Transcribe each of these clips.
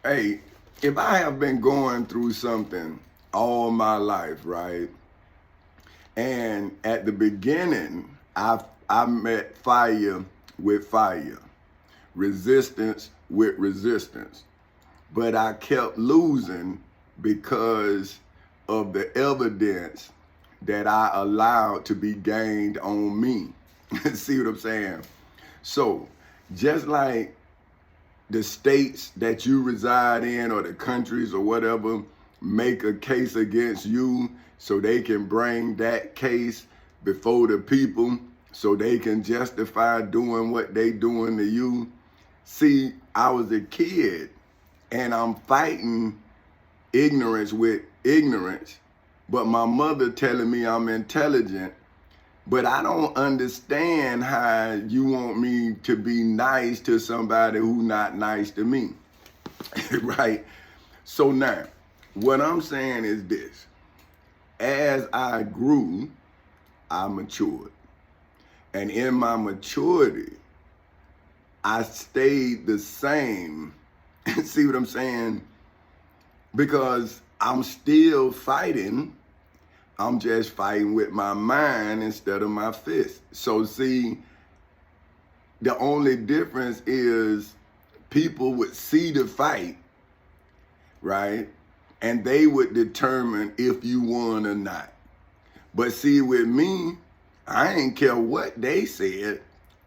Hey, if I have been going through something all my life, right? And at the beginning, I met fire with fire, resistance with resistance. But I kept losing because of the evidence that I allowed to be gained on me. See what I'm saying? So, just like the states that you reside in or the countries or whatever make a case against you so they can bring that case before the people so they can justify doing what they doing to you. See, I was a kid and I'm fighting ignorance with ignorance, but my mother telling me I'm intelligent, but I don't understand how you want me to be nice to somebody who not nice to me, right? So now, what I'm saying is this. As I grew, I matured. And in my maturity, I stayed the same. See what I'm saying? Because I'm still fighting. I'm just fighting with my mind instead of my fist. So see, the only difference is people would see the fight, right? And they would determine if you won or not. But see, with me, I ain't care what they said.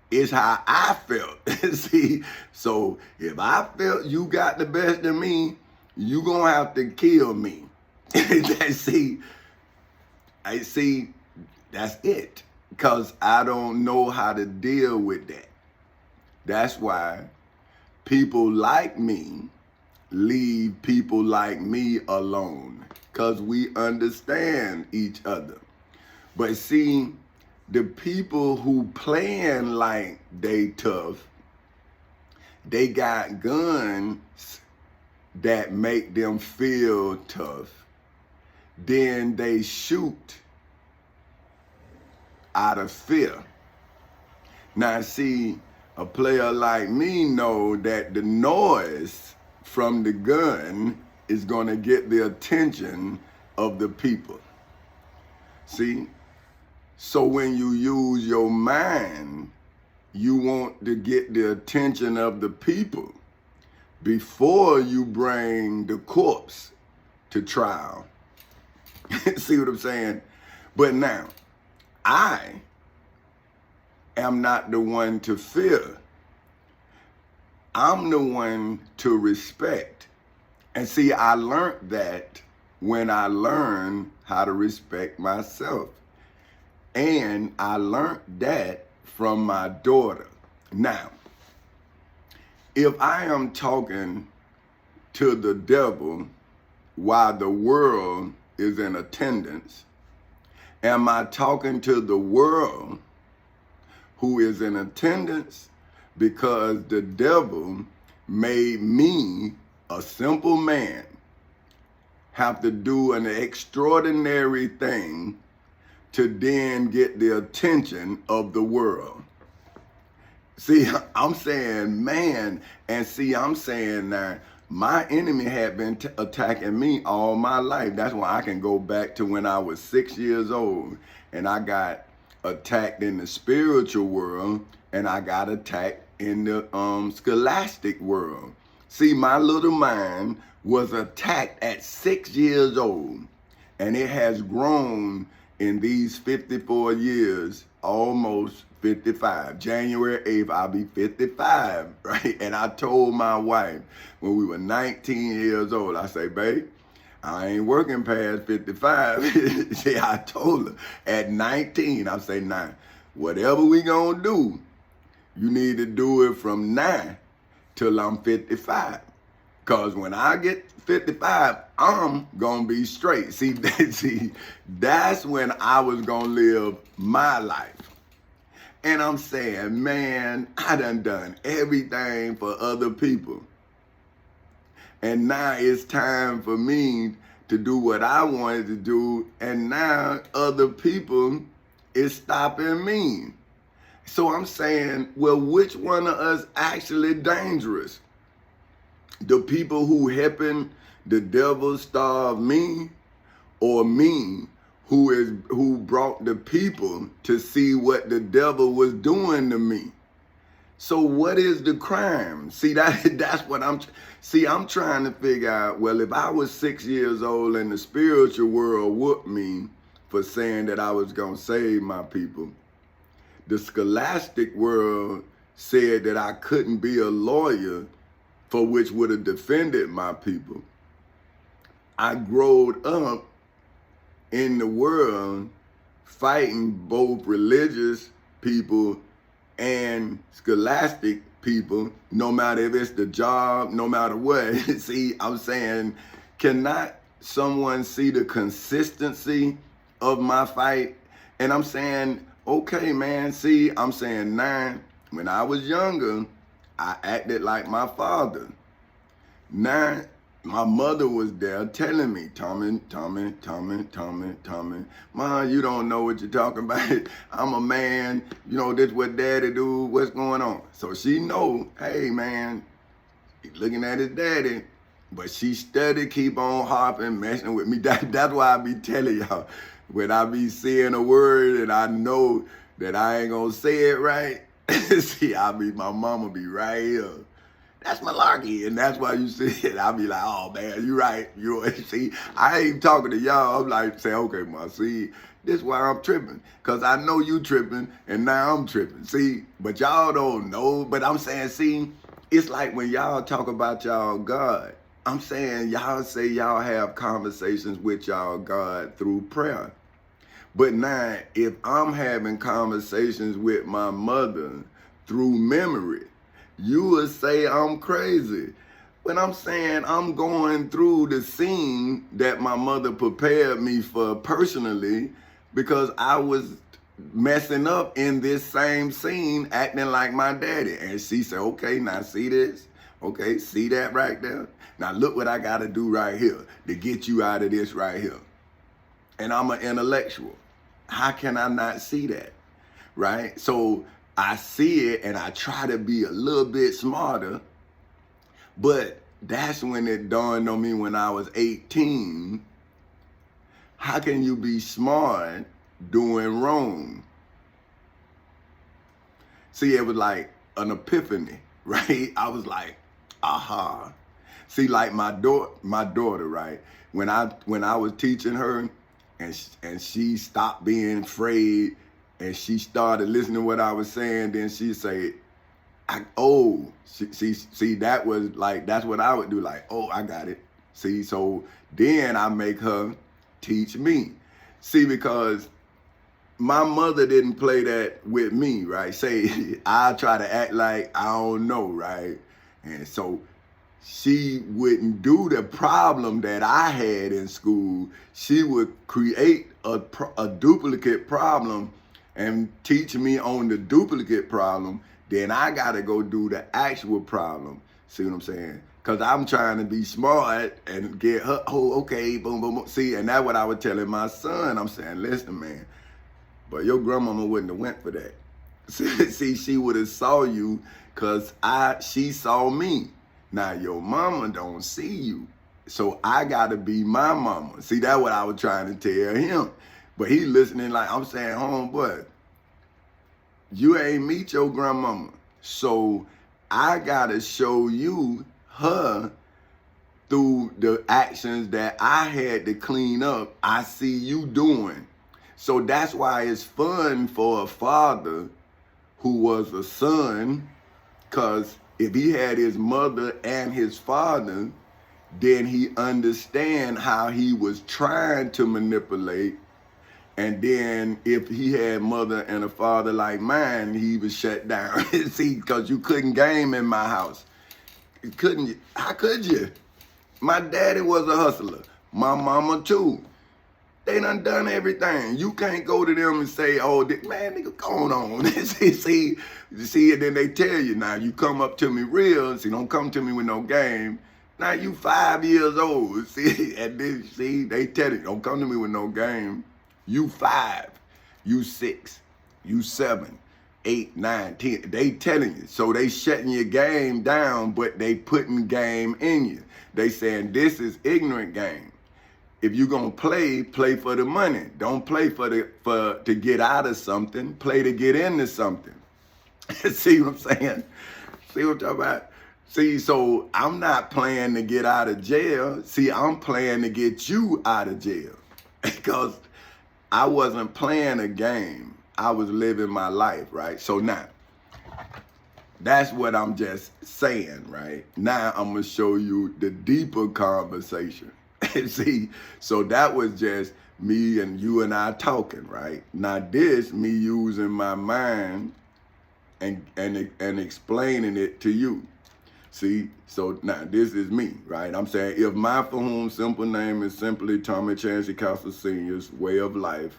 It's how I felt. See, so if I felt you got the best of me, you gonna have to kill me. see, I see, that's it. Because I don't know how to deal with that. That's why people like me leave people like me alone. Because we understand each other. But see, the people who playing like they tough, they got guns that make them feel tough. Then they shoot out of fear. Now see, a player like me know that the noise from the gun is gonna get the attention of the people. See? So when you use your mind, you want to get the attention of the people before you bring the corpse to trial. See what I'm saying? But now, I am not the one to fear. I'm the one to respect. And see, I learned that when I learned how to respect myself. And I learned that from my daughter. Now, if I am talking to the devil while the world is in attendance, am I talking to the world who is in attendance because the devil made me, a simple man, have to do an extraordinary thing to then get the attention of the world? See, I'm saying man, and see, I'm saying that my enemy had been attacking me all my life. That's why I can go back to when I was 6 years old and I got attacked in the spiritual world and I got attacked in the scholastic world. See, my little mind was attacked at 6 years old, and it has grown in these 54 years, almost 55. January 8th, I'll be 55, right? And I told my wife when we were 19 years old, I say, babe, I ain't working past 55. See, I told her at 19, I say, nah, whatever we gonna do, you need to do it from now till I'm 55. Because when I get 55, I'm going to be straight. See, that's when I was going to live my life. And I'm saying, man, I done everything for other people. And now it's time for me to do what I wanted to do. And now other people is stopping me. So I'm saying, well, which one of us actually dangerous? The people who helping the devil starve me, or me who brought the people to see what the devil was doing to me? So what is the crime? See, that's what I'm trying to figure out. Well, if I was 6 years old and the spiritual world whooped me for saying that I was going to save my people, the scholastic world said that I couldn't be a lawyer for which would have defended my people. I growed up in the world fighting both religious people and scholastic people, no matter if it's the job, no matter what. See, I'm saying, cannot someone see the consistency of my fight? And I'm saying, okay, man, see, I'm saying now, when I was younger, I acted like my father. Now, my mother was there telling me, Tommy, Ma, you don't know what you're talking about. I'm a man, you know, this what daddy do, what's going on? So she know, hey man, he's looking at his daddy, but she steady keep on harping, messing with me. That's why I be telling y'all, when I be saying a word and I know that I ain't gonna say it right, see, my mama be right here. That's malarkey, and that's why you see it. I be like, oh man, you right. See, I ain't talking to y'all. I'm like, say, okay, ma, see, this why I'm tripping. Cause I know you tripping, and now I'm tripping. See, but y'all don't know. But I'm saying, see, it's like when y'all talk about y'all God, I'm saying y'all say y'all have conversations with y'all God through prayer. But now, if I'm having conversations with my mother through memory, you would say I'm crazy. When I'm saying I'm going through the scene that my mother prepared me for personally, because I was messing up in this same scene, acting like my daddy. And she said, okay, now see this? Okay, see that right there? Now look what I gotta do right here to get you out of this right here. And I'm an intellectual. How can I not see that? Right? So I see it and I try to be a little bit smarter, but that's when it dawned on me when I was 18. How can you be smart doing wrong? See, it was like an epiphany, right? I was like, aha. See, like my daughter, right? When I was teaching her and she stopped being afraid, and she started listening to what I was saying, then she say, see, that was like, that's what I would do. Like, oh, I got it. See, so then I make her teach me. See, because my mother didn't play that with me, right? Say, I try to act like I don't know, right? And so she wouldn't do the problem that I had in school. She would create a duplicate problem and teach me on the duplicate problem, then I gotta go do the actual problem. See what I'm saying? Cause I'm trying to be smart and get her, oh, okay, boom, boom, boom. See, and that's what I was telling my son. I'm saying, listen, man, but your grandmama wouldn't have went for that. See, she would have saw you cause she saw me. Now your mama don't see you. So I gotta be my mama. See, that's what I was trying to tell him. But he listening like, I'm saying, homeboy, you ain't meet your grandmama. So I gotta show you her through the actions that I had to clean up. I see you doing. So that's why it's fun for a father who was a son, because if he had his mother and his father, then he understand how he was trying to manipulate. And then if he had mother and a father like mine, he was shut down. See, because you couldn't game in my house. You couldn't. How could you? My daddy was a hustler. My mama too. They done everything. You can't go to them and say, oh, man, nigga, going on. see, and then they tell you, now you come up to me real. See, don't come to me with no game. Now you 5 years old. See, and then, see, they tell you, don't come to me with no game. You 5, you 6, you 7. 8, 9, 10. They telling you. So they shutting your game down, but they putting game in you. They saying this is ignorant game. If you're gonna play for the money. Don't play to get out of something. Play to get into something. See what I'm saying? See what I'm talking about? See, so I'm not playing to get out of jail. See, I'm playing to get you out of jail. Because I wasn't playing a game. I was living my life, right? So now, that's what I'm just saying, right? Now I'm gonna show you the deeper conversation. See, so that was just me and you and I talking, right? Now this, me using my mind and explaining it to you. See, so now this is me, right? I'm saying, if my for whom simple name is simply Tommy Chancey Castle Sr.'s way of life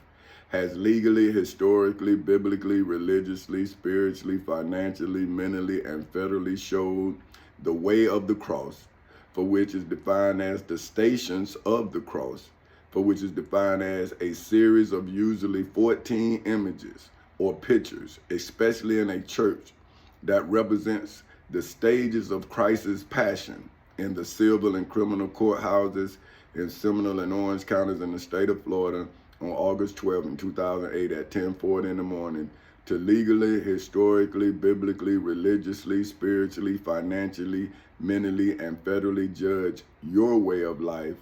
has legally, historically, biblically, religiously, spiritually, financially, mentally, and federally showed the way of the cross, for which is defined as the stations of the cross, for which is defined as a series of usually 14 images or pictures, especially in a church, that represents the stages of Christ's passion in the civil and criminal courthouses in Seminole and Orange counties in the state of Florida on August 12 in 2008 at 10:40 in the morning, to legally, historically, biblically, religiously, spiritually, financially, mentally, and federally judge your way of life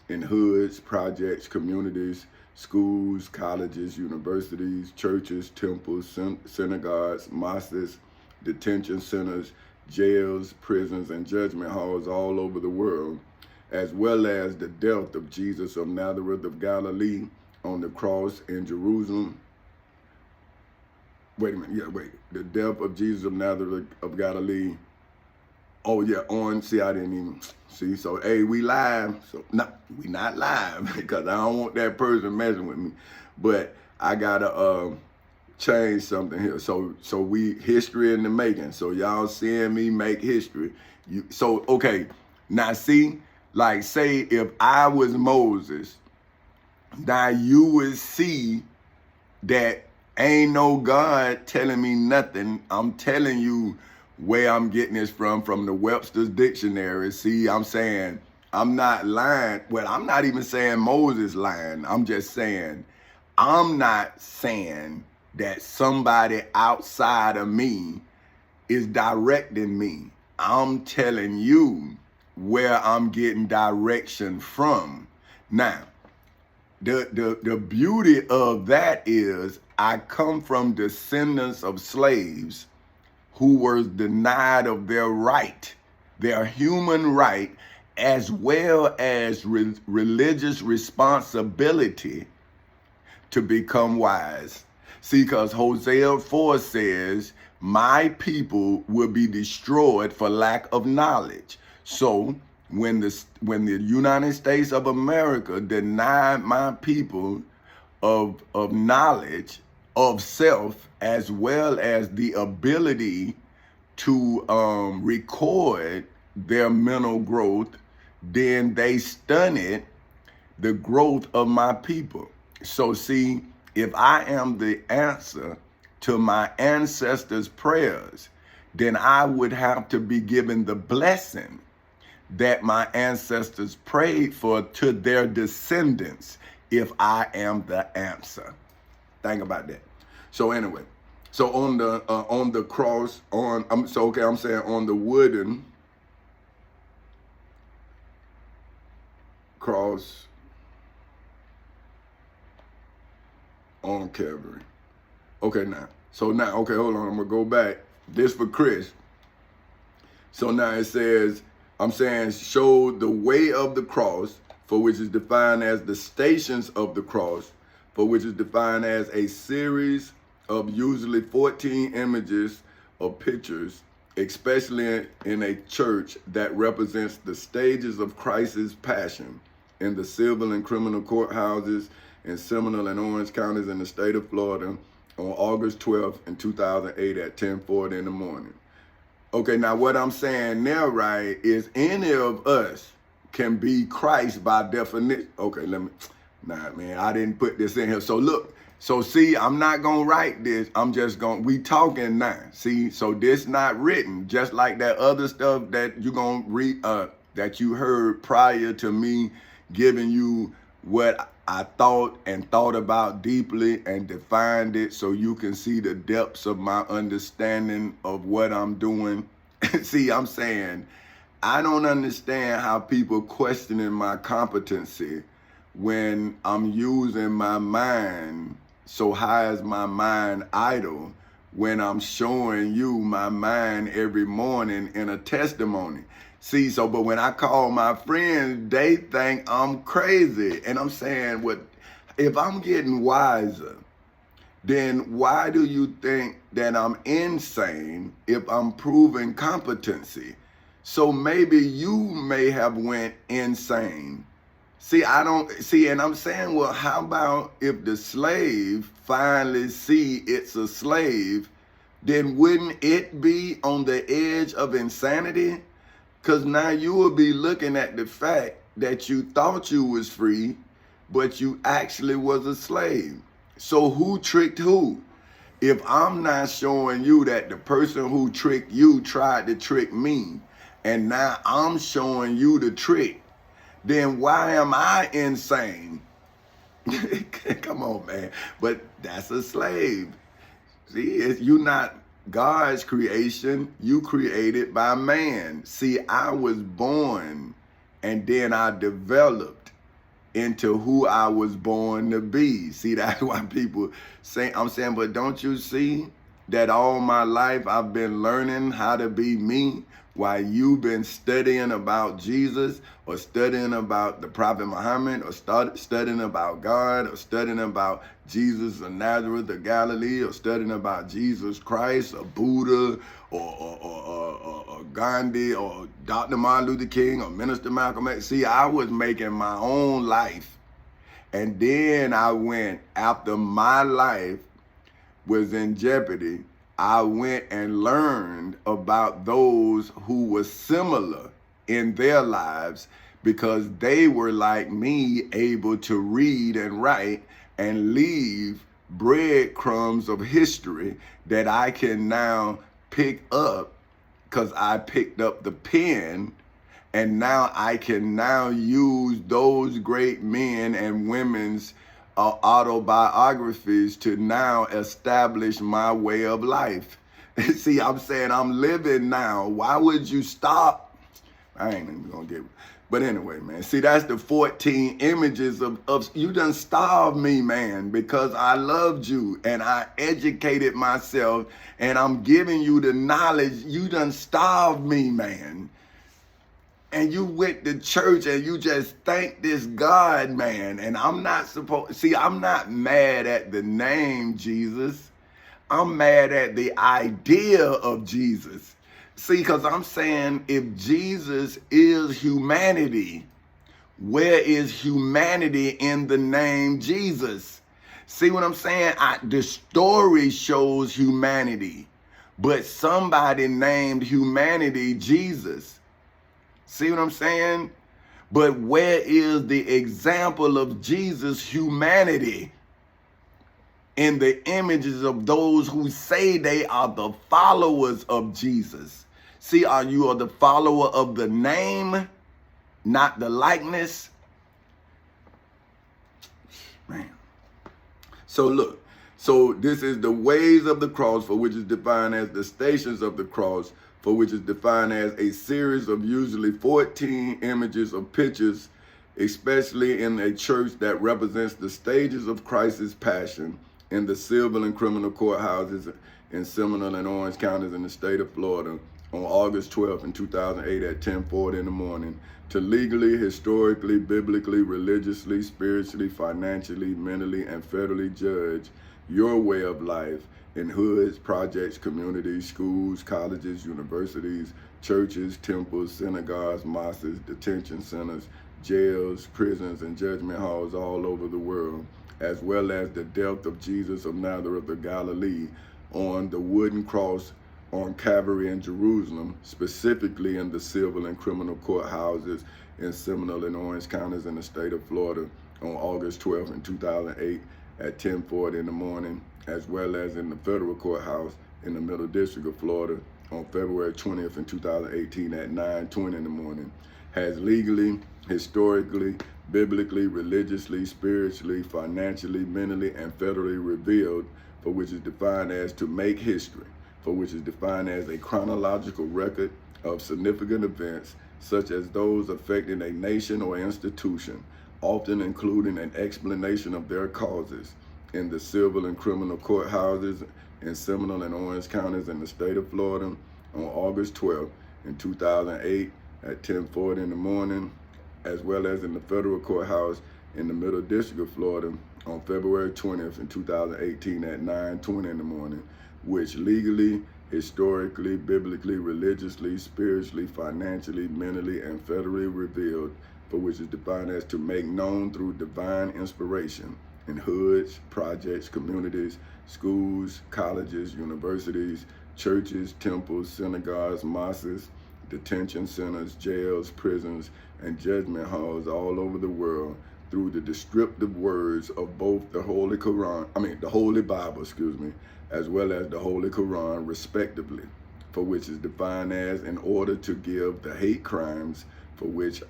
in hoods, projects, communities, schools, colleges, universities, churches, temples, synagogues, mosques, detention centers, jails, prisons, and judgment halls all over the world, as well as the death of Jesus of Nazareth of Galilee on the cross in Jerusalem. Wait a minute, yeah, wait. The death of Jesus of Nazareth of Galilee. Oh yeah, see, I didn't even see. So hey, we live. So no, we not live because I don't want that person messing with me. But I gotta change something here. So we history in the making. So y'all seeing me make history. So okay, now see, like say if I was Moses, now you would see that ain't no God telling me nothing. I'm telling you where I'm getting this from the Webster's Dictionary. See, I'm saying I'm not lying. Well, I'm not even saying Moses lying. I'm just saying I'm not saying that somebody outside of me is directing me. I'm telling you where I'm getting direction from. Now, the beauty of that is I come from descendants of slaves who were denied of their right, their human right, as well as religious responsibility to become wise. See, because Hosea 4 says, my people will be destroyed for lack of knowledge. So when the United States of America denied my people of knowledge of self, as well as the ability to record their mental growth, then they stunted the growth of my people. So see, if I am the answer to my ancestors' prayers, then I would have to be given the blessing that my ancestors prayed for to their descendants if I am the answer. Think about that. So anyway, so on the cross, I'm saying on the wooden cross on Calvary. Okay, hold on, I'm gonna go back. This for Chris. So now it says, I'm saying, show the way of the cross, for which is defined as the stations of the cross, for which is defined as a series of usually 14 images or pictures, especially in a church that represents the stages of Christ's passion in the civil and criminal courthouses in Seminole and Orange counties in the state of Florida on August 12th in 2008 at 10:40 in the morning. Okay, now what I'm saying now, right, is any of us can be Christ by definition. Okay, man, I didn't put this in here. So look, So see, I'm not gonna write this. I'm just gonna, we talking now. See, so this not written, just like that other stuff that you gonna read, that you heard prior to me giving you what I thought and thought about deeply and defined it so you can see the depths of my understanding of what I'm doing. See, I'm saying, I don't understand how people questioning my competency when I'm using my mind. So how is my mind idle when I'm showing you my mind every morning in a testimony? See, so, but when I call my friends, they think I'm crazy. And I'm saying, what if I'm getting wiser, then why do you think that I'm insane if I'm proving competency? So maybe you may have went insane. See, I don't see, and I'm saying, well, how about if the slave finally see it's a slave, then wouldn't it be on the edge of insanity? Because now you will be looking at the fact that you thought you was free, but you actually was a slave. So who tricked who? If I'm not showing you that the person who tricked you tried to trick me, and now I'm showing you the trick, then why am I insane? Come on, man. But that's a slave. See, you're not God's creation. You created by man. See, I was born and then I developed into who I was born to be. See, that's why people say, I'm saying, but don't you see that all my life I've been learning how to be me while you've been studying about Jesus or studying about the Prophet Muhammad or studying about God or studying about Jesus of Nazareth of Galilee or studying about Jesus Christ or Buddha or Gandhi or Dr. Martin Luther King or Minister Malcolm X. See, I was making my own life. And then I went, after my life was in jeopardy, I went and learned about those who were similar in their lives because they were like me, able to read and write and leave breadcrumbs of history that I can now pick up because I picked up the pen, and now I can now use those great men and women's autobiographies to now establish my way of life. See, I'm saying I'm living now. Why would you stop? I ain't even gonna get it. But anyway, man, see, that's the 14 images of you done starved me, man, because I loved you and I educated myself and I'm giving you the knowledge. You done starved me, man. And you went to church and you just thank this God, man. And I'm not supposed, see, I'm not mad at the name Jesus. I'm mad at the idea of Jesus. See, because I'm saying if Jesus is humanity, where is humanity in the name Jesus? See what I'm saying? The story shows humanity, but somebody named humanity Jesus. See what I'm saying? But where is the example of Jesus' humanity in the images of those who say they are the followers of Jesus? See, you are the follower of the name, not the likeness? Man. So look, so this is the ways of the cross, for which is defined as the stations of the cross, for which is defined as a series of usually 14 images or pictures, especially in a church that represents the stages of Christ's passion in the civil and criminal courthouses in Seminole and Orange counties in the state of Florida on August 12th in 2008 at 10:40 in the morning to legally, historically, biblically, religiously, spiritually, financially, mentally, and federally judge your way of life in hoods, projects, communities, schools, colleges, universities, churches, temples, synagogues, mosques, detention centers, jails, prisons, and judgment halls all over the world, as well as the death of Jesus of Nazareth of Galilee on the wooden cross on Calvary in Jerusalem, specifically in the civil and criminal courthouses in Seminole and Orange counties in the state of Florida on August 12th in 2008 at 10:40 in the morning, as well as in the federal courthouse in the Middle District of Florida on February 20th in 2018 at 9:20 in the morning, has legally, historically, biblically, religiously, spiritually, financially, mentally, and federally revealed, for which is defined as to make history, for which is defined as a chronological record of significant events, such as those affecting a nation or institution, often including an explanation of their causes in the civil and criminal courthouses in Seminole and Orange counties in the state of Florida on August 12th in 2008 at 10:40 in the morning, as well as in the federal courthouse in the Middle District of Florida on February 20th in 2018 at 9:20 in the morning, which legally, historically, biblically, religiously, spiritually, financially, mentally, and federally revealed, for which is defined as to make known through divine inspiration in hoods, projects, communities, schools, colleges, universities, churches, temples, synagogues, mosques, detention centers, jails, prisons, and judgment halls all over the world through the descriptive words of both the Holy Bible, as well as the Holy Quran, respectively, for which is defined as in order to give the hate crimes for which,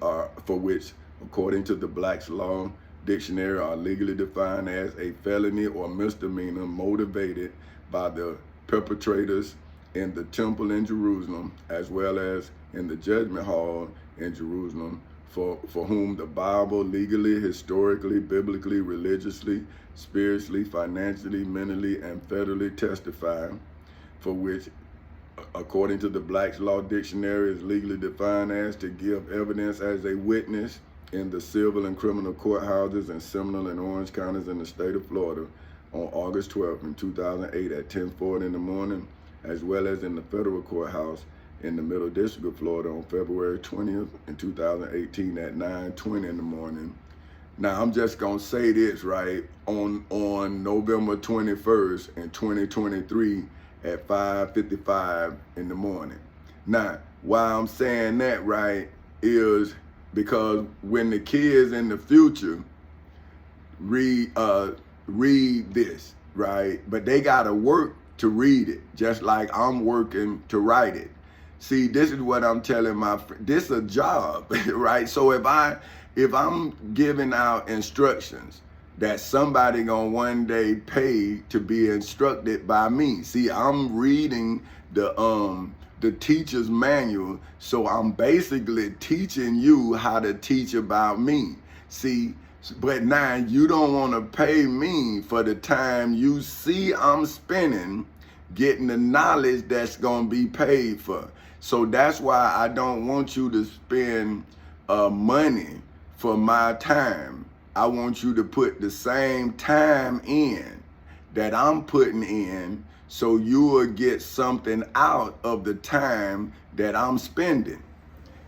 according to the Black's Law Dictionary, are legally defined as a felony or misdemeanor motivated by the perpetrators in the temple in Jerusalem, as well as in the judgment hall in Jerusalem, for whom the Bible legally, historically, biblically, religiously, spiritually, financially, mentally, and federally testify, for which, according to the Black's Law Dictionary, is legally defined as to give evidence as a witness in the civil and criminal courthouses in Seminole and Orange counties in the state of Florida on August 12th in 2008 at 10:40 in the morning, as well as in the federal courthouse in the Middle District of Florida on February 20th in 2018 at 9:20 in the morning. Now, I'm just going to say this, right? On November 21st in 2023 at 5:55 in the morning. Now, why I'm saying that, right, is because when the kids in the future read this, right, but they got to work to read it, just like I'm working to write it. See, this is what I'm telling my friend. This is a job, right? So if I'm giving out instructions that somebody gonna one day pay to be instructed by me. See, I'm reading the teacher's manual, so I'm basically teaching you how to teach about me. See, but now you don't want to pay me for the time you see I'm spending getting the knowledge that's gonna be paid for. So that's why I don't want you to spend money for my time. I want you to put the same time in that I'm putting in, so you will get something out of the time that I'm spending.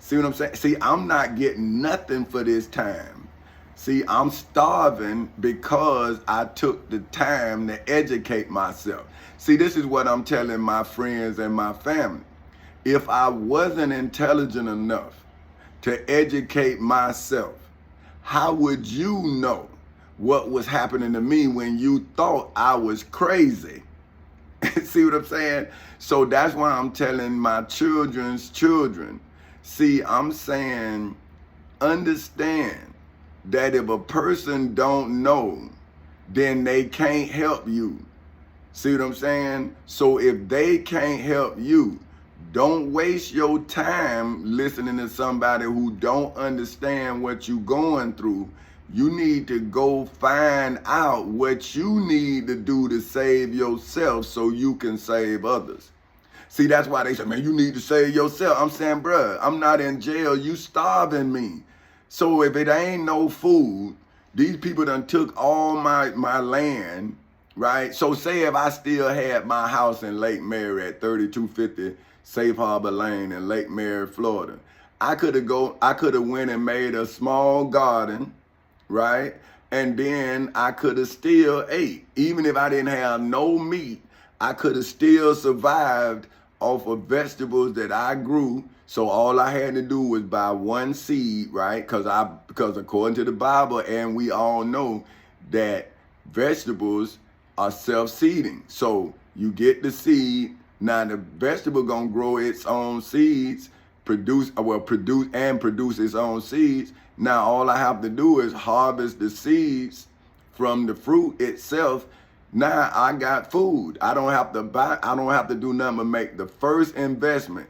See what I'm saying? See, I'm not getting nothing for this time. See, I'm starving because I took the time to educate myself. See, this is what I'm telling my friends and my family. If I wasn't intelligent enough to educate myself, how would you know what was happening to me when you thought I was crazy? See what I'm saying? So that's why I'm telling my children's children. See, I'm saying, understand that if a person don't know, then they can't help you. See what I'm saying? So if they can't help you, don't waste your time listening to somebody who don't understand what you're going through. You need to go find out what you need to do to save yourself so you can save others. See, that's why they say, man, you need to save yourself. I'm saying, bruh, I'm not in jail. You starving me. So if it ain't no food, these people done took all my land, right? So say if I still had my house in Lake Mary at 3250 Safe Harbor Lane in Lake Mary, Florida, I could have went and made a small garden, right? And then I could have still ate. Even if I didn't have no meat, I could have still survived off of vegetables that I grew. So all I had to do was buy one seed, right? Because according to the Bible, and we all know that vegetables are self-seeding. So you get the seed. Now the vegetable gonna grow its own seeds, produce its own seeds. Now all I have to do is harvest the seeds from the fruit itself. Now I got food. I don't have to do nothing but make the first investment.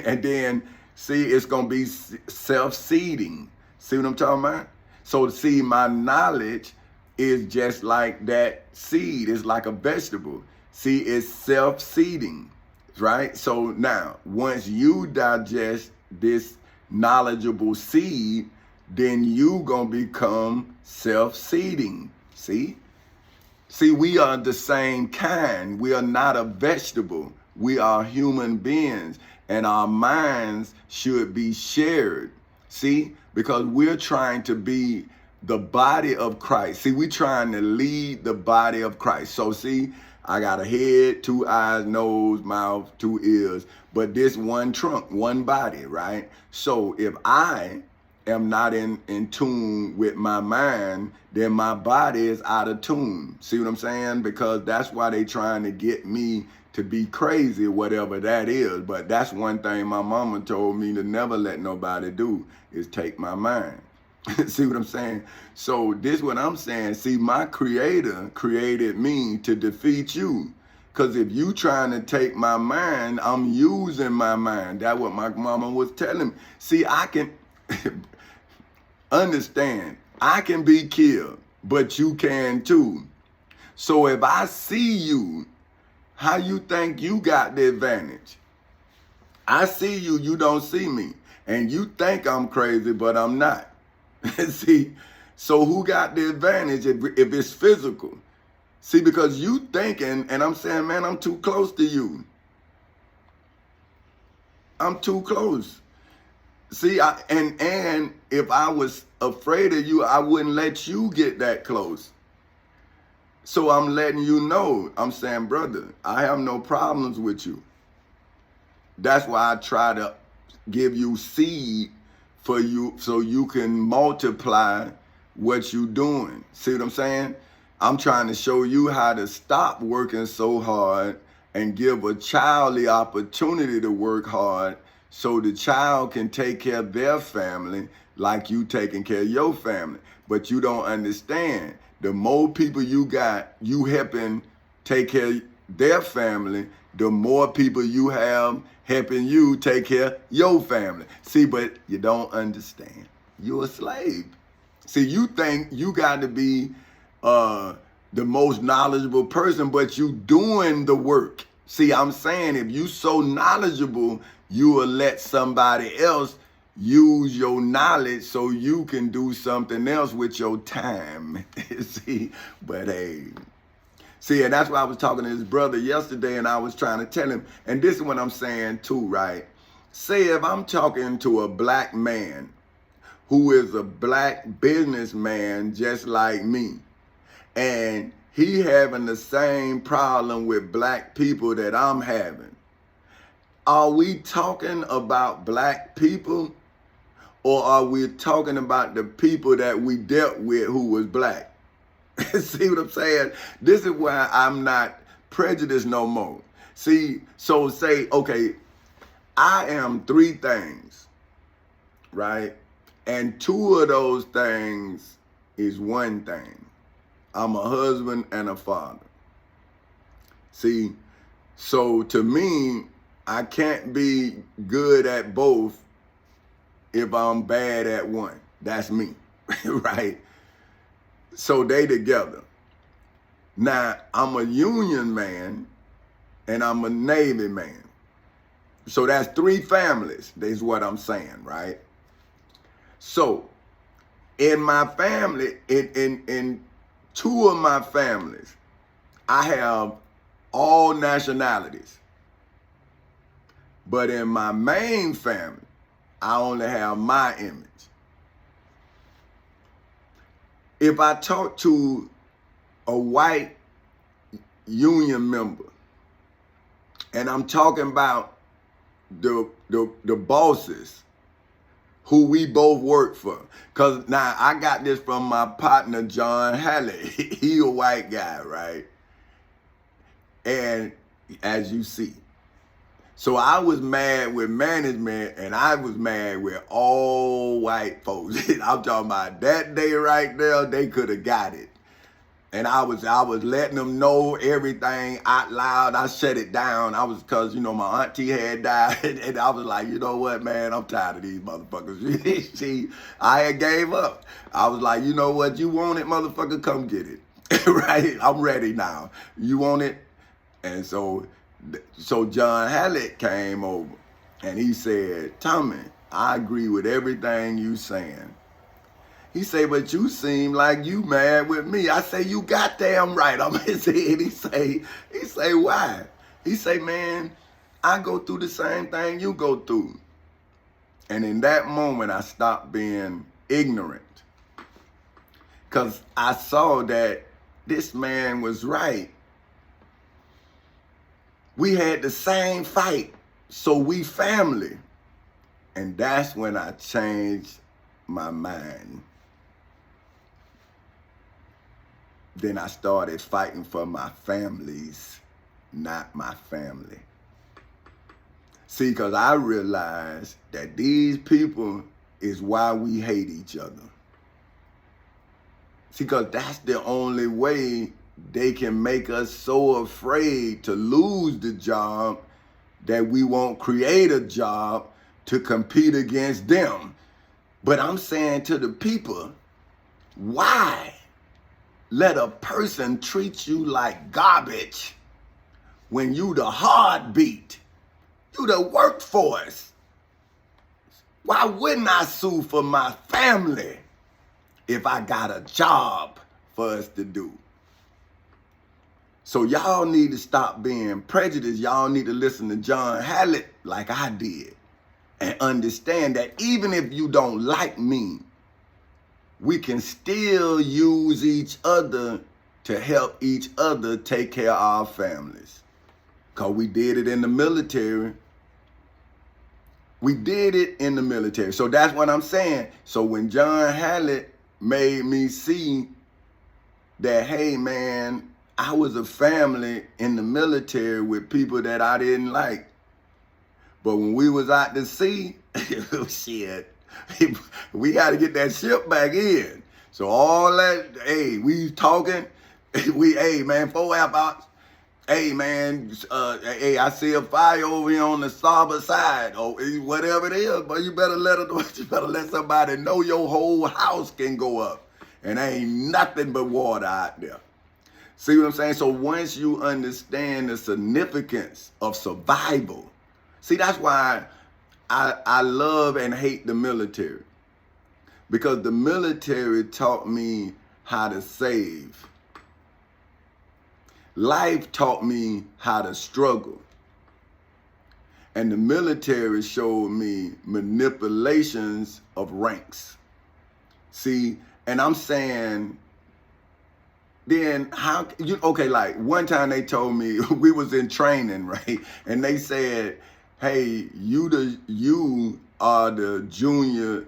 And then see, it's gonna be self-seeding. See what I'm talking about? So see, my knowledge is just like that seed. It's like a vegetable. See, it's self-seeding, right? So now, once you digest this knowledgeable seed, then you gonna become self-seeding. See? See, we are the same kind. We are not a vegetable. We are human beings, and our minds should be shared. See? Because we're trying to be the body of Christ. See, we're trying to lead the body of Christ. So see, I got a head, 2 eyes, nose, mouth, 2 ears, but this one trunk, one body, right? So if I am not in tune with my mind, then my body is out of tune. See what I'm saying? Because that's why they trying to get me to be crazy, whatever that is. But that's one thing my mama told me to never let nobody do, is take my mind. See what I'm saying? So this what I'm saying. See, my creator created me to defeat you. Because if you trying to take my mind, I'm using my mind. That's what my mama was telling me. See, I can understand. I can be killed, but you can too. So if I see you, how you think you got the advantage? I see you, you don't see me. And you think I'm crazy, but I'm not. See, so who got the advantage if it's physical? See, because you thinking, and I'm saying, man, I'm too close to you. I'm too close. See, and if I was afraid of you, I wouldn't let you get that close. So I'm letting you know, I'm saying, brother, I have no problems with you. That's why I try to give you seed for you so you can multiply what you doing. See what I'm saying? I'm trying to show you how to stop working so hard and give a child the opportunity to work hard so the child can take care of their family like you taking care of your family. But you don't understand. The more people you got, you helping take care of their family, the more people you have helping you take care of your family. See, but you don't understand. You're a slave. See, you think you got to be the most knowledgeable person, but you doing the work. See, I'm saying if you so knowledgeable, you will let somebody else use your knowledge so you can do something else with your time. See, but hey. See, and that's why I was talking to his brother yesterday, and I was trying to tell him, and this is what I'm saying too, right? Say if I'm talking to a black man who is a black businessman just like me, and he having the same problem with black people that I'm having, are we talking about black people, or are we talking about the people that we dealt with who was black? See what I'm saying? This is why I'm not prejudiced no more. See, so say, okay, I am 3 things, right? And 2 of those things is one thing. I'm a husband and a father. See, so to me, I can't be good at both if I'm bad at one. That's me, right? So they together. Now, I'm a Union man and I'm a Navy man. So that's 3 families, is what I'm saying, right? So in my family, in 2 of my families, I have all nationalities. But in my main family, I only have my image. If I talk to a white union member, and I'm talking about the bosses who we both work for. Cause now I got this from my partner, John Hallett. He a white guy, right? And as you see, so I was mad with management and I was mad with all white folks. I'm talking about that day right there, they could have got it. And I was letting them know everything out loud. I shut it down. Cause my auntie had died, and I was like, you know what, man, I'm tired of these motherfuckers. See, I had gave up. I was like, you know what, you want it, motherfucker, come get it. Right? I'm ready now. You want it? And so John Hallett came over and he said, Tommy, I agree with everything you saying. He say, but you seem like you mad with me. I say, you goddamn right. I'm his head. He say, why? He say, man, I go through the same thing you go through. And in that moment, I stopped being ignorant. Because I saw that this man was right. We had the same fight, so we family. And that's when I changed my mind. Then I started fighting for my families, not my family. See, because I realized that these people is why we hate each other. See, because that's the only way they can make us so afraid to lose the job that we won't create a job to compete against them. But I'm saying to the people, why let a person treat you like garbage when you the heartbeat, you the workforce? Why wouldn't I sue for my family if I got a job for us to do? So y'all need to stop being prejudiced. Y'all need to listen to John Hallett like I did and understand that even if you don't like me, we can still use each other to help each other take care of our families. Because we did it in the military. We did it in the military. So that's what I'm saying. So when John Hallett made me see that, hey, man, I was a family in the military with people that I didn't like. But when we was out to sea, shit, we got to get that ship back in. So all that, hey, we talking, hey, man, 4 hours. Hey, man, hey, I see a fire over here on the starboard side, or whatever it is, but you better let somebody know your whole house can go up. And there ain't nothing but water out there. See what I'm saying? So once you understand the significance of survival, see, that's why I love and hate the military. Because the military taught me how to save. Life taught me how to struggle. And the military showed me manipulations of ranks. See, and I'm saying, then how you okay, like one time they told me we was in training, right? And they said, hey, you are the junior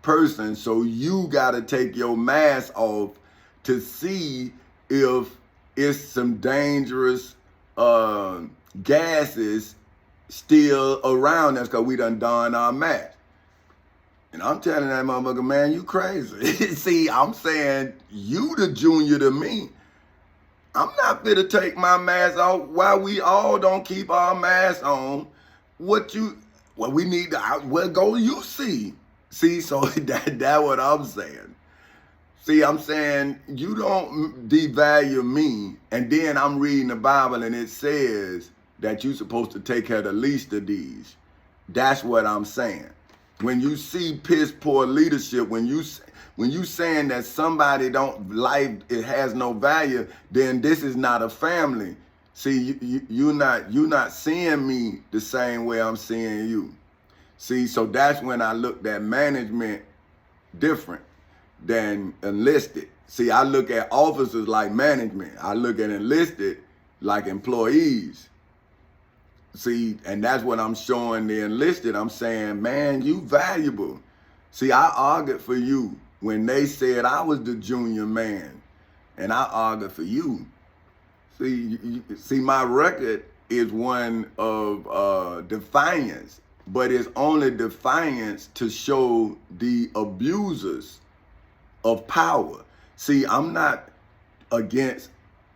person, so you gotta take your mask off to see if it's some dangerous gases still around us, because we done donned our mask. And I'm telling that motherfucker, man, you crazy. See, I'm saying, you the junior to me. I'm not fit to take my mask off while we all don't keep our masks on. What we need to, well, go you see. See, so that's what I'm saying. See, I'm saying, you don't devalue me, and then I'm reading the Bible and it says that you're supposed to take care of the least of these. That's what I'm saying. When you see piss poor leadership, when you saying that somebody life it has no value, then this is not a family. See, you're not seeing me the same way I'm seeing you. See, so that's when I looked at management different than enlisted. See, I look at officers like management. I look at enlisted like employees. See, and that's what I'm showing the enlisted. I'm saying, man, you valuable. See, I argued for you when they said I was the junior man, and I argued for you. See, my record is one of defiance, but it's only defiance to show the abusers of power. See, I'm not against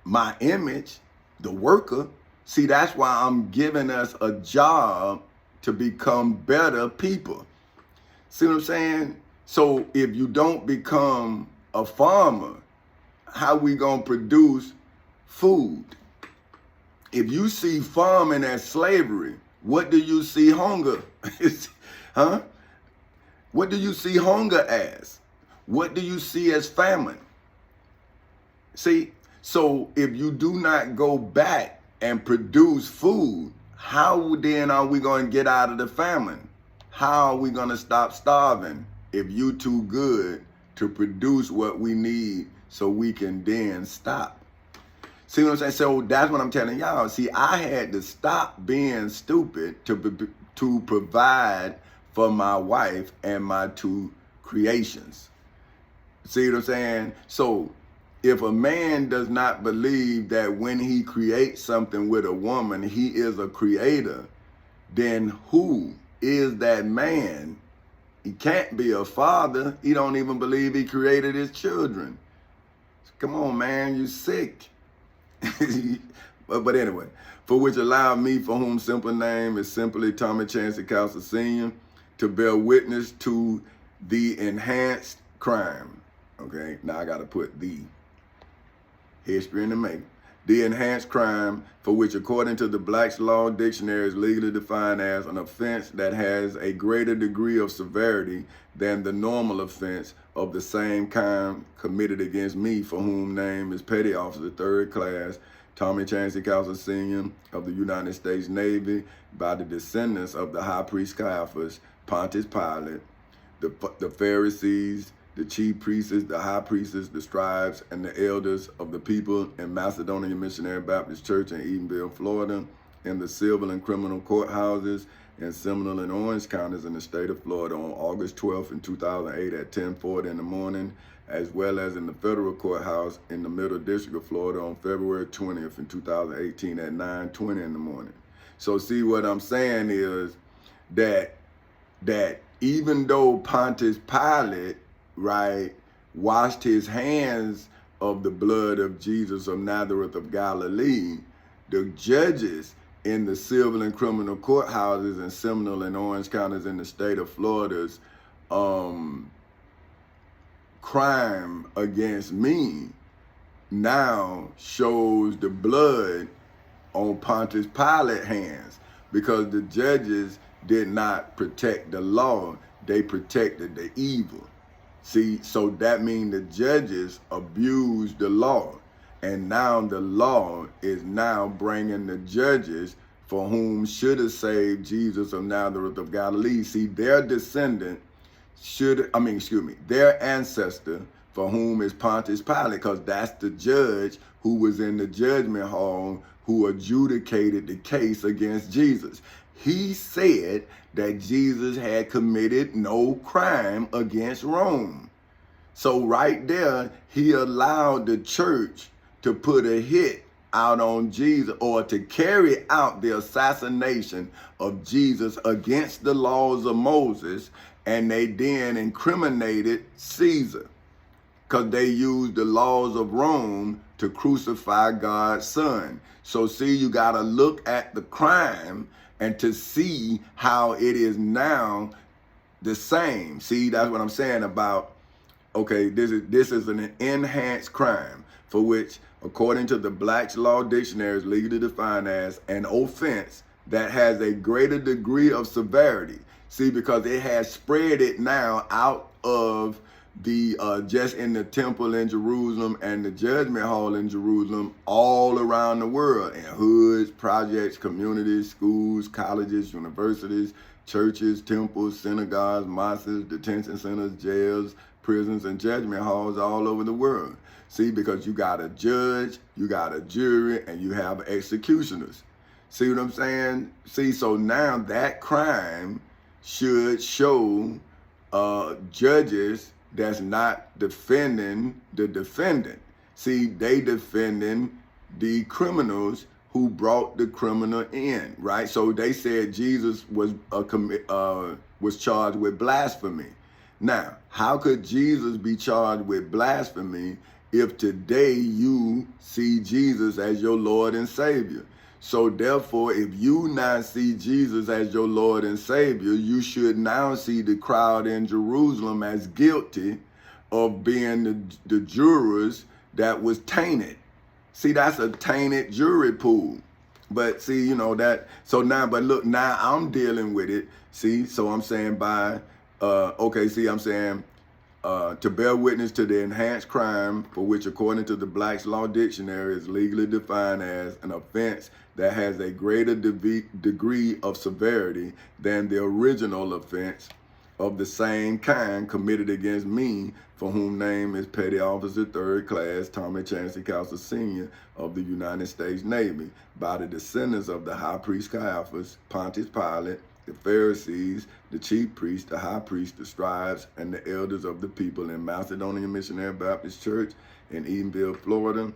my image, the worker. See, that's why I'm giving us a job to become better people. See what I'm saying? So if you don't become a farmer, how we gonna produce food? If you see farming as slavery, what do you see hunger? Huh? What do you see hunger as? What do you see as famine? See, so if you do not go back and produce food, how then are we going to get out of the famine? How are we going to stop starving if you too good to produce what we need so we can then stop? See what I'm saying? So that's what I'm telling y'all. See, I had to stop being stupid to provide for my wife and my two creations. See what I'm saying? So if a man does not believe that when he creates something with a woman, he is a creator, then who is that man? He can't be a father. He don't even believe he created his children. Come on, man, you sick. but anyway, for which allowed me, for whom simple name is simply Tommy Chancey Castle Sr., to bear witness to the enhanced crime. Okay, now I got to put the history in the making. The enhanced crime, for which according to the Black's Law Dictionary is legally defined as an offense that has a greater degree of severity than the normal offense of the same kind committed against me, for whom name is Petty Officer 3rd Class Tommy Chancey Castle Sr. of the United States Navy, by the descendants of the High Priest Caiaphas, Pontius Pilate, the Pharisees, the chief priests, the high priests, the scribes, and the elders of the people in Macedonia Missionary Baptist Church in Edenville, Florida, in the civil and criminal courthouses in Seminole and Orange counties in the state of Florida on August 12th in 2008 at 10:40 in the morning, as well as in the federal courthouse in the Middle District of Florida on February 20th in 2018 at 9:20 in the morning. So see, what I'm saying is that even though Pontius Pilate, right, washed his hands of the blood of Jesus of Nazareth of Galilee, the judges in the civil and criminal courthouses in Seminole and Orange counties in the state of Florida's crime against me now shows the blood on Pontius Pilate's hands, because the judges did not protect the law, they protected the evil. See, so that means the judges abused the law, and now the law is now bringing the judges for whom should have saved Jesus of Nazareth of Galilee. See, their descendant their ancestor for whom is Pontius Pilate, because that's the judge who was in the judgment hall who adjudicated the case against Jesus. He said that Jesus had committed no crime against Rome. So right there, he allowed the church to put a hit out on Jesus, or to carry out the assassination of Jesus against the laws of Moses, and they then incriminated Caesar because they used the laws of Rome to crucify God's son. So see, you got to look at the crime and to see how it is now the same. See, that's what I'm saying about, okay, this is an enhanced crime, for which, according to the Black's Law Dictionary, is legally defined as an offense that has a greater degree of severity. See, because it has spread it now out of the just in the temple in Jerusalem and the judgment hall in Jerusalem, all around the world, in hoods, projects, communities, schools, colleges, universities, churches, temples, synagogues, mosques, detention centers, jails, prisons, and judgment halls all over the world. See, because you got a judge, you got a jury, and you have executioners. See what I'm saying? See, so now that crime should show judges that's not defending the defendant. See, they defending the criminals who brought the criminal in, right? So they said Jesus was charged with blasphemy. Now, how could Jesus be charged with blasphemy if today you see Jesus as your Lord and Savior? So therefore, if you now see Jesus as your Lord and Savior, you should now see the crowd in Jerusalem as guilty of being the jurors that was tainted. See, that's a tainted jury pool. But see, you know that, so now, but look, now I'm dealing with it. See, so I'm saying to bear witness to the enhanced crime for which, according to the Black's Law Dictionary, is legally defined as an offense that has a greater degree of severity than the original offense of the same kind committed against me, for whom name is Petty Officer 3rd Class Tommy Chancy Counsel Sr. of the United States Navy, by the descendants of the High Priest Caiaphas, Pontius Pilate, the Pharisees, the chief priests, the high priests, the scribes, and the elders of the people in Macedonia Missionary Baptist Church in Edenville, Florida,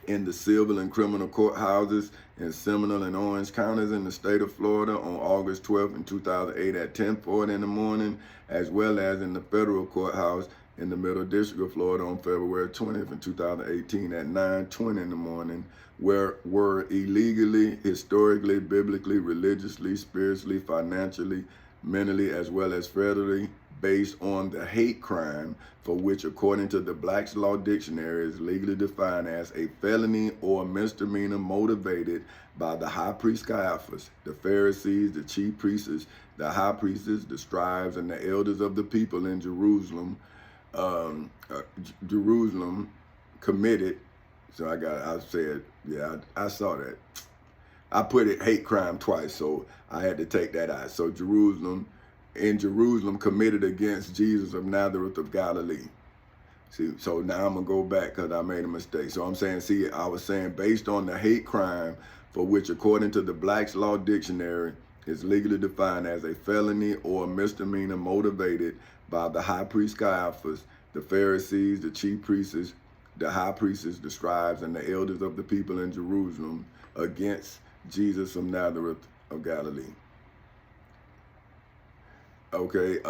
in the civil and criminal courthouses in Seminole and Orange counties in the state of Florida on August 12th, 2008 at 10:40 in the morning, as well as in the federal courthouse in the Middle District of Florida on February 20th, 2018 at 9:20 in the morning, where were illegally, historically, biblically, religiously, spiritually, financially, mentally, as well as federally based on the hate crime for which, according to the Black's Law Dictionary, is legally defined as a felony or misdemeanor motivated by the high priest Caiaphas, the Pharisees, the chief priests, the high priests, the scribes, and the elders of the people in Jerusalem, committed. So I saw that. I put it hate crime twice, so I had to take that out. So in Jerusalem committed against Jesus of Nazareth of Galilee. See, so now I'm gonna go back because I made a mistake. So I'm saying, see, I was saying based on the hate crime for which, according to the Black's Law Dictionary, is legally defined as a felony or misdemeanor motivated by the high priest Caiaphas, the Pharisees, the chief priests, the high priests, the scribes, and the elders of the people in Jerusalem against Jesus of Nazareth of Galilee. Okay,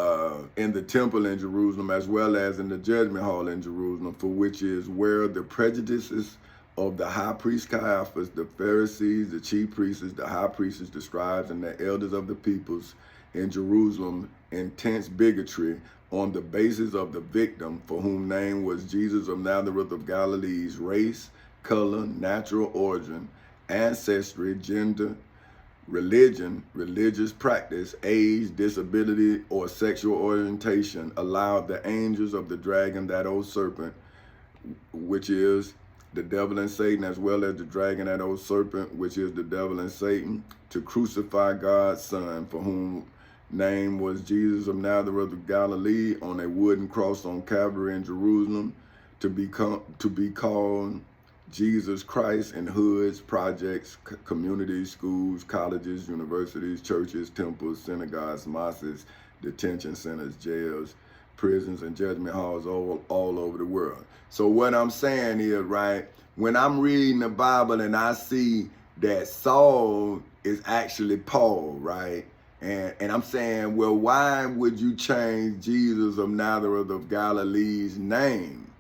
in the temple in Jerusalem, as well as in the judgment hall in Jerusalem, for which is where the prejudices of the high priest Caiaphas, the Pharisees, the chief priests, the high priests, the scribes, and the elders of the peoples in Jerusalem, intense bigotry on the basis of the victim, for whom name was Jesus of Nazareth of Galilee's race, color, natural origin, ancestry, gender, religion, religious practice, age, disability, or sexual orientation, allowed the angels of the dragon, that old serpent, which is the devil and Satan, as well as the dragon, that old serpent, which is the devil and Satan, to crucify God's son, for whom name was Jesus of Nazareth of Galilee, on a wooden cross on Calvary in Jerusalem, to be called Jesus Christ in hoods, projects, communities, schools, colleges, universities, churches, temples, synagogues, mosques, detention centers, jails, prisons, and judgment halls all over the world. So what I'm saying is, right, when I'm reading the Bible and I see that Saul is actually Paul, right? And I'm saying, well, why would you change Jesus of Nazareth of Galilee's name?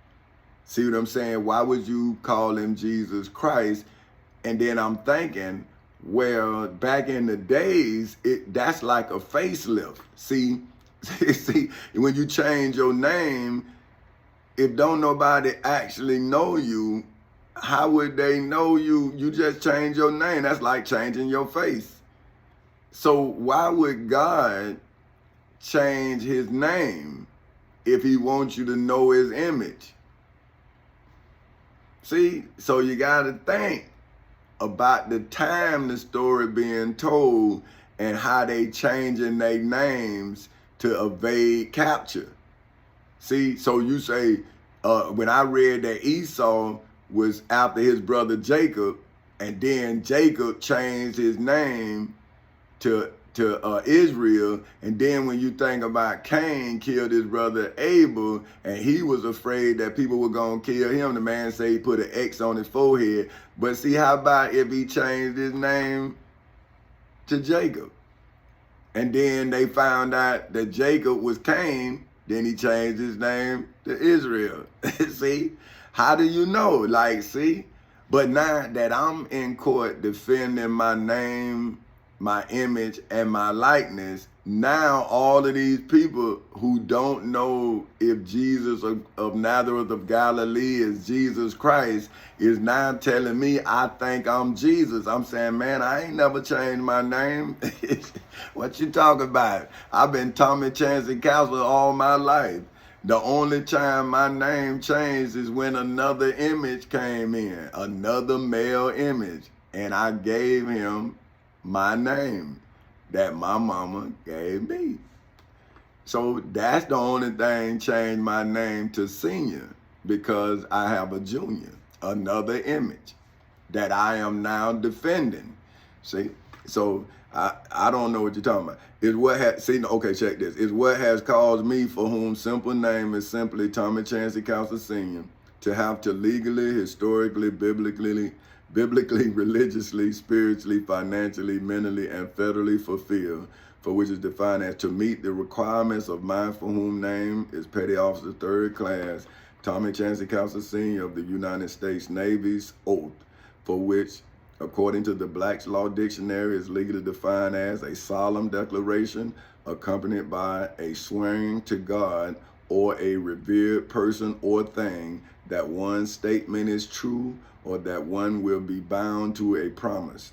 See what I'm saying? Why would you call him Jesus Christ? And then I'm thinking, well, back in the days, that's like a facelift. See, when you change your name, if don't nobody actually know you, how would they know you? You just change your name. That's like changing your face. So why would God change his name if he wants you to know his image? See, so you got to think about the time the story being told and how they changing their names to evade capture. See, so you say, when I read that Esau was after his brother Jacob, And then Jacob changed his name to Israel. And then when you think about Cain killed his brother Abel, and he was afraid that people were going to kill him, the man said he put an X on his forehead. But see, how about if he changed his name to Jacob? And then they found out that Jacob was Cain, then he changed his name to Israel. See? How do you know? Like, see? But now that I'm in court defending my name, my image, and my likeness, now all of these people who don't know if Jesus of Nazareth of Galilee is Jesus Christ is now telling me I think I'm Jesus. I'm saying, man, I ain't never changed my name. What you talking about? I've been Tommy Chancey Counselor all my life. The only time my name changed is when another image came in, another male image, and I gave him my name that my mama gave me. So that's the only thing changed my name to Senior, because I have a junior, another image that I am now defending. See, so I don't know what you're talking about. Is what has okay, check this. Is what has caused me, for whom simple name is simply Tommy Chancey Counselor Senior, to have to legally, historically, biblically, religiously, spiritually, financially, mentally, and federally fulfill, for which is defined as to meet the requirements of mine for whom name is Petty Officer 3rd Class, Tommy Chancey Counselor Senior of the United States Navy's oath, for which, according to the Black's Law Dictionary, is legally defined as a solemn declaration accompanied by a swearing to God or a revered person or thing that one's statement is true or that one will be bound to a promise,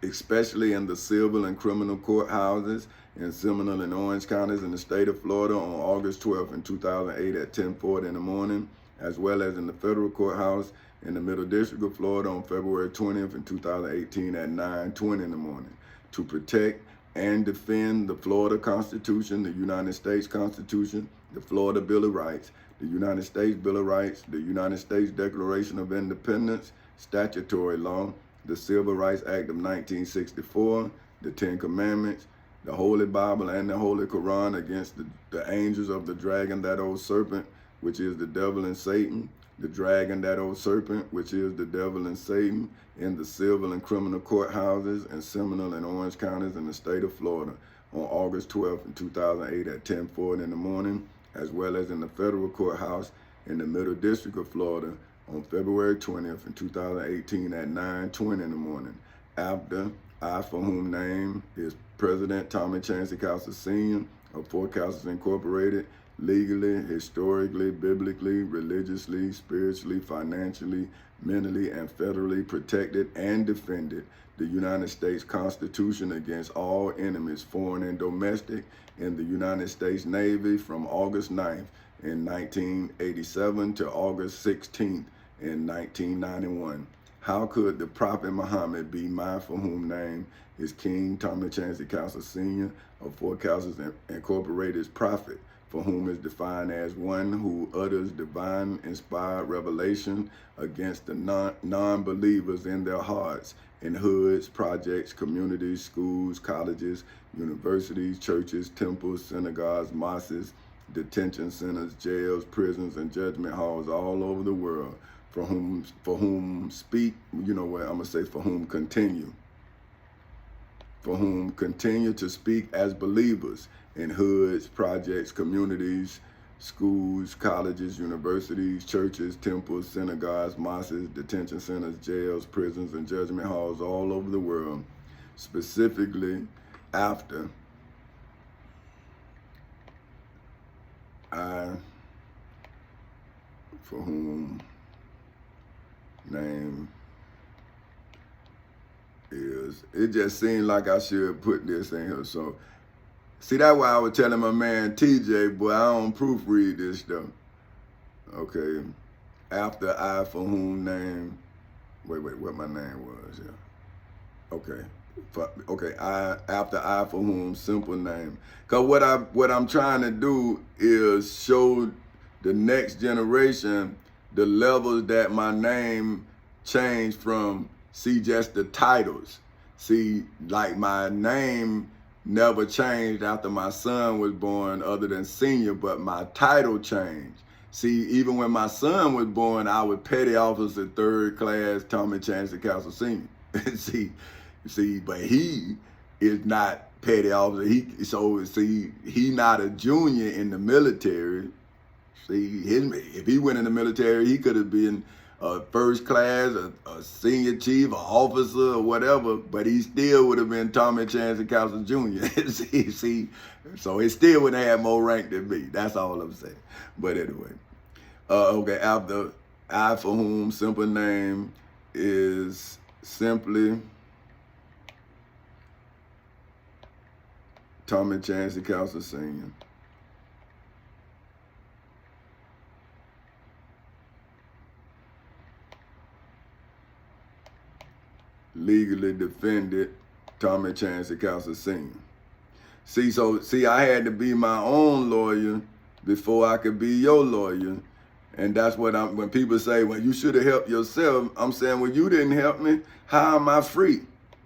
especially in the civil and criminal courthouses in Seminole and Orange counties in the state of Florida on August 12th in 2008 at 10:40 in the morning, as well as in the federal courthouse in the Middle District of Florida on February 20th in 2018 at 9:20 in the morning, to protect and defend the Florida Constitution, the United States Constitution, the Florida Bill of Rights, the United States Bill of Rights, the United States Declaration of Independence, statutory law, the Civil Rights Act of 1964, the Ten Commandments, the Holy Bible and the Holy Quran against the angels of the dragon, that old serpent, which is the devil and Satan, the dragon, that old serpent, which is the devil and Satan, in the civil and criminal courthouses in Seminole and Orange counties in the state of Florida on August 12th in 2008 at 10:40 in the morning, as well as in the federal courthouse in the Middle District of Florida on February 20th in 2018 at 9:20 in the morning, after I, for whom name is President Tommy Chancey Counselor Senior of Four Counselors Incorporated, legally, historically, biblically, religiously, spiritually, financially, mentally, and federally protected and defended the United States Constitution against all enemies, foreign and domestic, in the United States Navy from August 9th in 1987 to August 16th in 1991. How could the Prophet Muhammad be my, for whom name is King Tommy Chancey Counselor Senior of Four Counselors Incorporated's prophet, for whom is defined as one who utters divine inspired revelation against the non-believers in their hearts, in hoods, projects, communities, schools, colleges, universities, churches, temples, synagogues, mosques, detention centers, jails, prisons, and judgment halls all over the world, for whom speak, you know what, I'm gonna say for whom continue to speak as believers in hoods, projects, communities, schools, colleges, universities, churches, temples, synagogues, mosques, detention centers, jails, prisons, and judgment halls all over the world, specifically after I, for whom name is, it just seemed like I should put this in here. So, see, that's why I was telling my man TJ, boy, I don't proofread this stuff. Okay, after I, for whom name, wait, what my name was, yeah. Okay, after I, for whom simple name. Cause what I'm trying to do is show the next generation the levels that my name changed from See, just the titles. See, like my name never changed after my son was born other than senior, but my title changed. See, even when my son was born, I was petty officer, 3rd class, Tommy Chancellor Castle Senior. see, but he is not petty officer. He not a junior in the military. See, if he went in the military, he could have been a 1st class, a senior chief, an officer, or whatever, but he still would have been Tommy Chancellor Castle Jr. see, so he still would have had more rank than me. That's all I'm saying. But anyway, okay, after I for whom, simple name is simply Tommy Chancellor Castle Sr. Legally defended Tommy Chancellor Castle Sr. See, I had to be my own lawyer before I could be your lawyer. And that's what when people say, well, you should have helped yourself, I'm saying, well, you didn't help me. How am I free?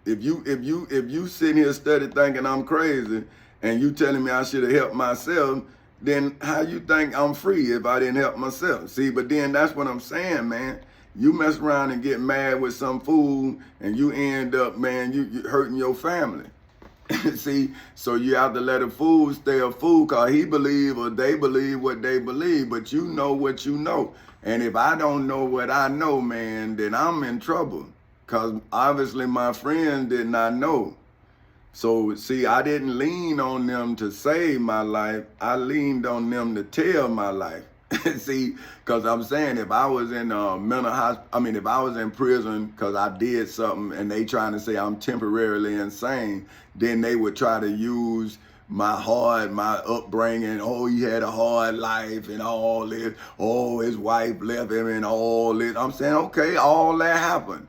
If you sitting here study thinking I'm crazy and you telling me I should have helped myself, then how you think I'm free if I didn't help myself? See, but then that's what I'm saying, man. You mess around and get mad with some fool and you end up, man, you hurting your family. See, so you have to let a fool stay a fool because he believe or they believe what they believe, but you know what you know. And if I don't know what I know, man, then I'm in trouble because obviously my friends did not know. So, see, I didn't lean on them to save my life. I leaned on them to tell my life. See, because I'm saying if I was in mental hospital, if I was in prison because I did something and they trying to say I'm temporarily insane, then they would try to use my upbringing. Oh, he had a hard life and all this. Oh, his wife left him and all this. I'm saying, okay, all that happened.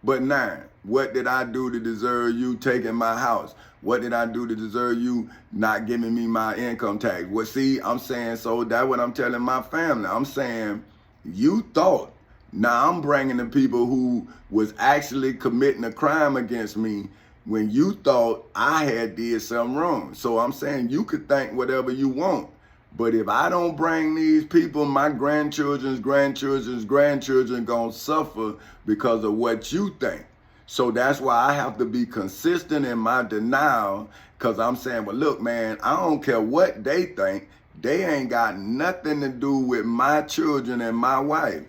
But now, what did I do to deserve you taking my house? What did I do to deserve you not giving me my income tax? Well, see, I'm saying, so that's what I'm telling my family. I'm saying, you thought, now I'm bringing the people who was actually committing a crime against me when you thought I had did something wrong. So I'm saying you could think whatever you want. But if I don't bring these people, my grandchildren's grandchildren gonna suffer because of what you think. So that's why I have to be consistent in my denial, because I'm saying, well, look, man, I don't care what they think. They ain't got nothing to do with my children and my wife.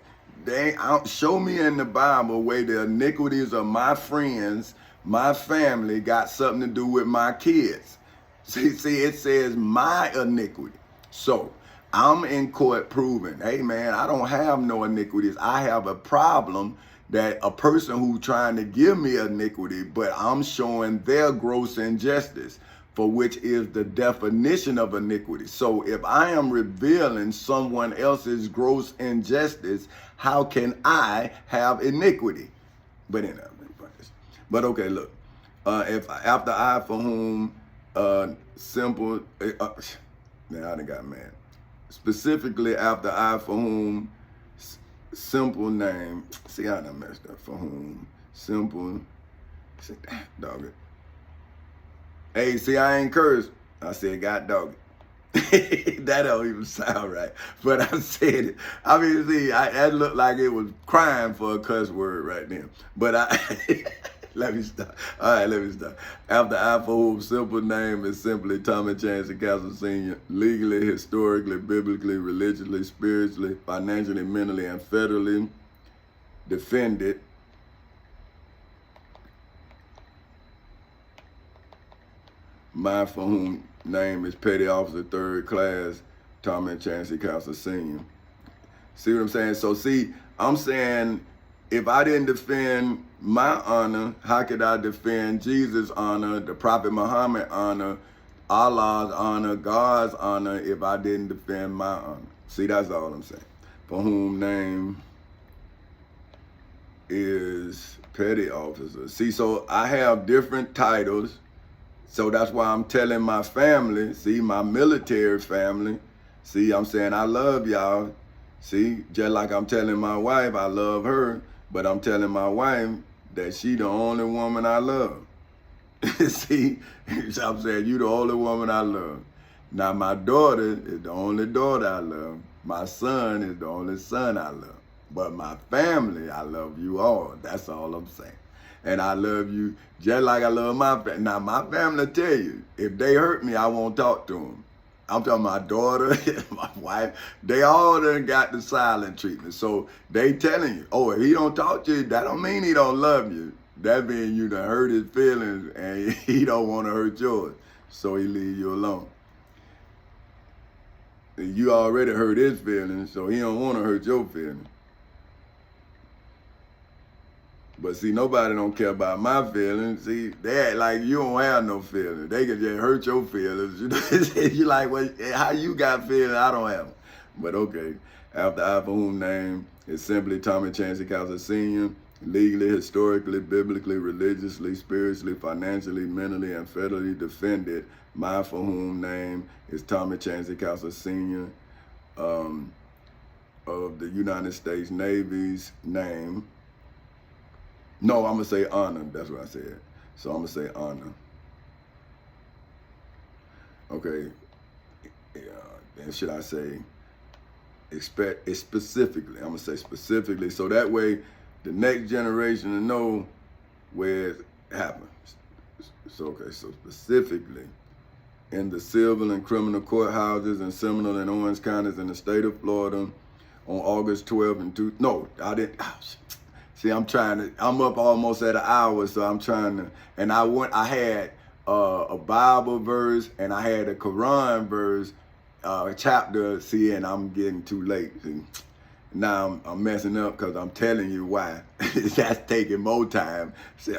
Show me in the Bible where the iniquities of my friends, my family got something to do with my kids. See, it says my iniquity. So I'm in court proving, hey, man, I don't have no iniquities. I have a problem that a person who trying to give me iniquity, but I'm showing their gross injustice, for which is the definition of iniquity. So if I am revealing someone else's gross injustice, how can I have iniquity? But anyway, but okay, look, if after I for whom simple, now I done got mad. Specifically after I for whom simple name. See, I done messed up. For whom simple. See, dog it. Hey, see, I ain't cursed. I said, God dog it. That don't even sound right. But I said it. See, that looked like it was crying for a cuss word right then. But let me stop. All right, let me stop. After I for whom simple name is simply Tommy Chancellor Castle Sr., legally, historically, biblically, religiously, spiritually, financially, mentally, and federally defended my for whom name is Petty Officer 3rd Class Tommy Chancellor Castle Sr. See what I'm saying? So see, I'm saying if I didn't defend my honor, how could I defend Jesus' honor, the Prophet Muhammad honor, Allah's honor, God's honor, if I didn't defend my honor? See, that's all I'm saying. For whom name is Petty Officer. See, so I have different titles. So that's why I'm telling my family, see, my military family, see, I'm saying I love y'all. See, just like I'm telling my wife I love her, but I'm telling my wife that she the only woman I love. See, I'm saying you the only woman I love. Now my daughter is the only daughter I love. My son is the only son I love. But my family, I love you all. That's all I'm saying. And I love you just like I love my family. Now my family tell you, if they hurt me, I won't talk to them. I'm talking my daughter, my wife, they all done got the silent treatment. So they telling you, oh, if he don't talk to you, that don't mean he don't love you. That means you done hurt his feelings and he don't want to hurt yours. So he leave you alone. You already hurt his feelings, so he don't want to hurt your feelings. But see, nobody don't care about my feelings. See, they act like you don't have no feelings. They can just hurt your feelings. You like, well, how you got feelings? I don't have them. But okay, after I for whom name is simply Tommy Chancey Causer Sr., legally, historically, biblically, religiously, spiritually, financially, mentally, and federally defended. My for whom name is Tommy Chancey Causer Sr. Of the United States Navy's name. No, I'm going to say honor. That's what I said. So I'm going to say honor. Okay. Then should I say expect it specifically? I'm going to say specifically. So that way the next generation to know where it happened. So, okay. So specifically in the civil and criminal courthouses in Seminole and Orange counties in the state of Florida on August 12th and I didn't. Oh, see, I'm up almost at an hour, so I'm trying to, and I had a Bible verse and I had a Quran verse, chapter, see, and I'm getting too late. See, now I'm messing up because I'm telling you why. That's taking more time. See,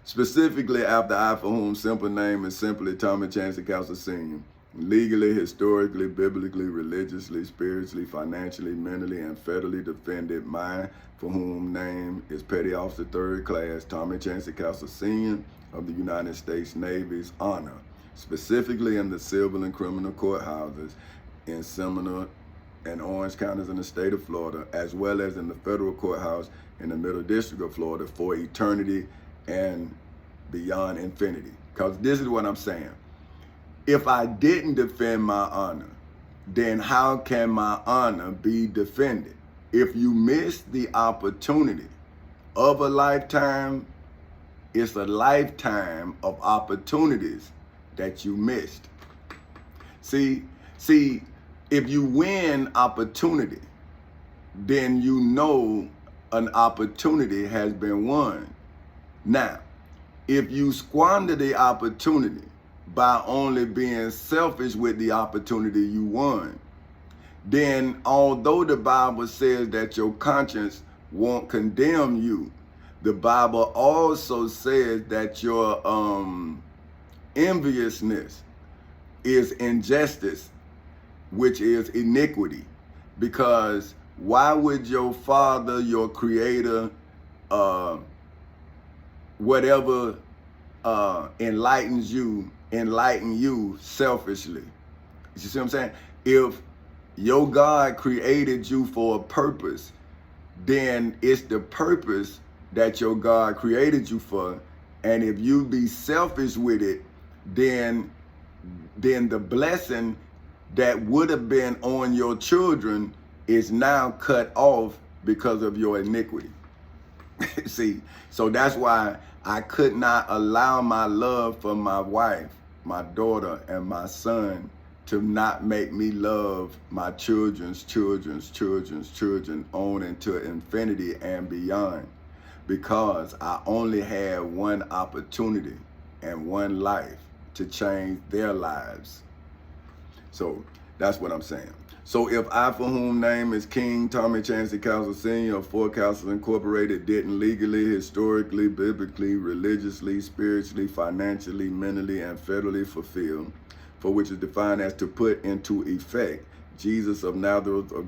specifically after I for whom simple name is simply Tommy Chancey Causer Sr., legally, historically, biblically, religiously, spiritually, financially, mentally, and federally defended. Mine for whom name is Petty Officer 3rd Class Tommy Chancey Causer Sr. of the United States Navy's honor, specifically in the civil and criminal courthouses in Seminole and Orange counties in the state of Florida, as well as in the federal courthouse in the Middle District of Florida for eternity and beyond infinity. Because this is what I'm saying. If I didn't defend my honor, then how can my honor be defended? If you miss the opportunity of a lifetime, it's a lifetime of opportunities that you missed. See, if you win opportunity, then you know an opportunity has been won. Now, if you squander the opportunity by only being selfish with the opportunity you won, then although the Bible says that your conscience won't condemn you, the Bible also says that your enviousness is injustice, which is iniquity. Because why would your Father, your Creator, whatever enlighten you selfishly? You see what I'm saying? If your God created you for a purpose, then it's the purpose that your God created you for. And if you be selfish with it, then the blessing that would have been on your children is now cut off because of your iniquity. See, so that's why I could not allow my love for my wife, my daughter, and my son to not make me love my children's children on into infinity and beyond. Because I only had one opportunity and one life to change their lives. So that's what I'm saying. So if I for whom name is King Tommy Chancey Causer Sr. of Fort Castles Incorporated didn't legally, historically, biblically, religiously, spiritually, financially, mentally, and federally fulfill, for which is defined as to put into effect Jesus of Nazareth of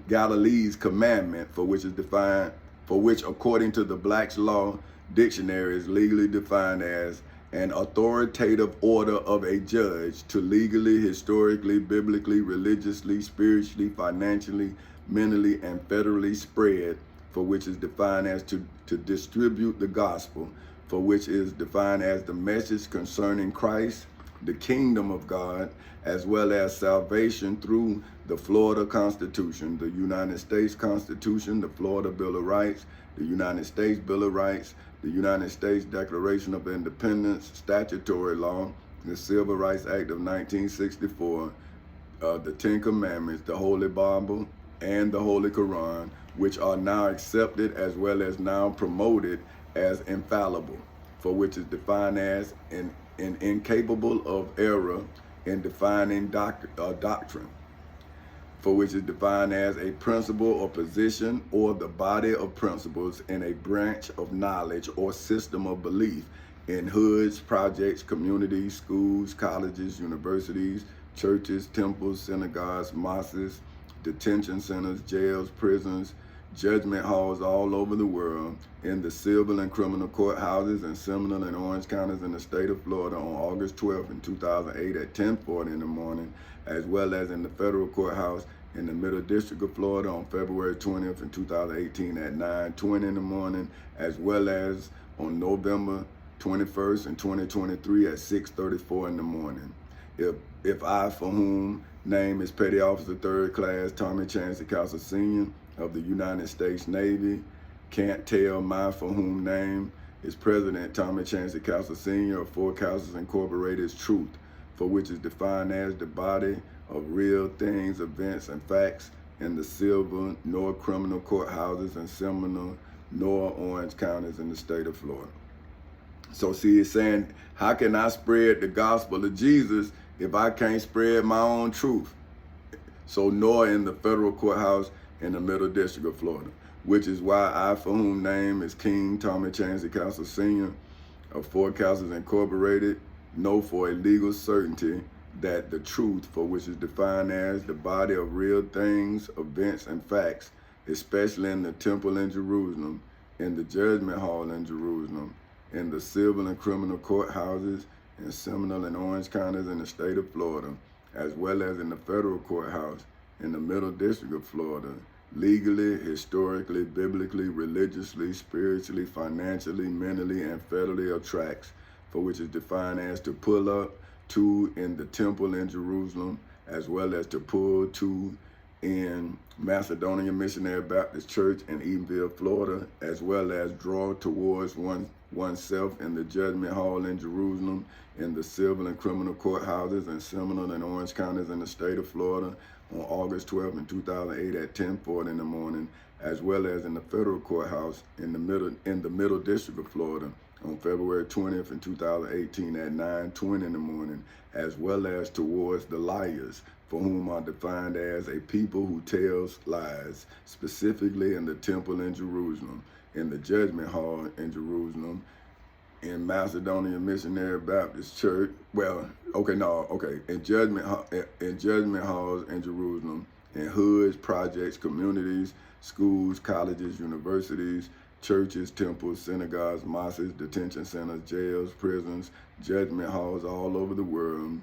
Galilee's commandment, for which according to the Black's Law Dictionary is legally defined as an authoritative order of a judge to legally, historically, biblically, religiously, spiritually, financially, mentally, and federally spread, for which is defined as to distribute the gospel, for which is defined as the message concerning Christ, the kingdom of God, as well as salvation through the Florida Constitution, the United States Constitution, the Florida Bill of Rights, the United States Bill of Rights, the United States Declaration of Independence, statutory law, the Civil Rights Act of 1964, the Ten Commandments, the Holy Bible, and the Holy Quran, which are now accepted as well as now promoted as infallible, for which is defined as an incapable of error in defining doctrine, for which is defined as a principle or position or the body of principles in a branch of knowledge or system of belief in hoods, projects, communities, schools, colleges, universities, churches, temples, synagogues, mosques, detention centers, jails, prisons, judgment halls all over the world, in the civil and criminal courthouses in Seminole and Orange counties in the state of Florida on August 12th in 2008 at 10:40 in the morning, as well as in the federal courthouse in the Middle District of Florida on February 20th in 2018 at 9:20 in the morning, as well as on November 21st in 2023 at 6:34 in the morning. If I, for whom name is Petty Officer 3rd Class Tommy Chancey Castle Sr. of the United States Navy, can't tell my for whom name is President Tommy Chancey Castle Sr. of Four Castles Incorporated's Truth, for which is defined as the body of real things, events, and facts in the civil nor criminal courthouses in Seminole nor Orange counties in the state of Florida. So see, it's saying, how can I spread the gospel of Jesus if I can't spread my own truth? So nor in the federal courthouse in the Middle District of Florida, which is why I, for whom name is King Tommy Chancey Castle Sr. of Four Castles Incorporated, know for a legal certainty that the truth, for which is defined as the body of real things, events, and facts, especially in the temple in Jerusalem, in the judgment hall in Jerusalem, in the civil and criminal courthouses in Seminole and Orange counties in the state of Florida, as well as in the federal courthouse in the Middle District of Florida, legally, historically, biblically, religiously, spiritually, financially, mentally, and federally attracts, for which is defined as to pull up to in the temple in Jerusalem, as well as to pull to in Macedonia Missionary Baptist Church in Eatonville, Florida, as well as draw towards oneself in the judgment hall in Jerusalem, in the civil and criminal courthouses in Seminole and Orange counties in the state of Florida on August 12th in 2008 at 10:40 in the morning, as well as in the federal courthouse in the Middle District of Florida on February 20th in 2018 at 9:20 in the morning, as well as towards the liars, for whom are defined as a people who tells lies, specifically in the temple in Jerusalem, in the judgment hall in Jerusalem, in Macedonia Missionary Baptist Church, in judgment halls in Jerusalem, in hoods, projects, communities, schools, colleges, universities, churches, temples, synagogues, mosques, detention centers, jails, prisons, judgment halls all over the world,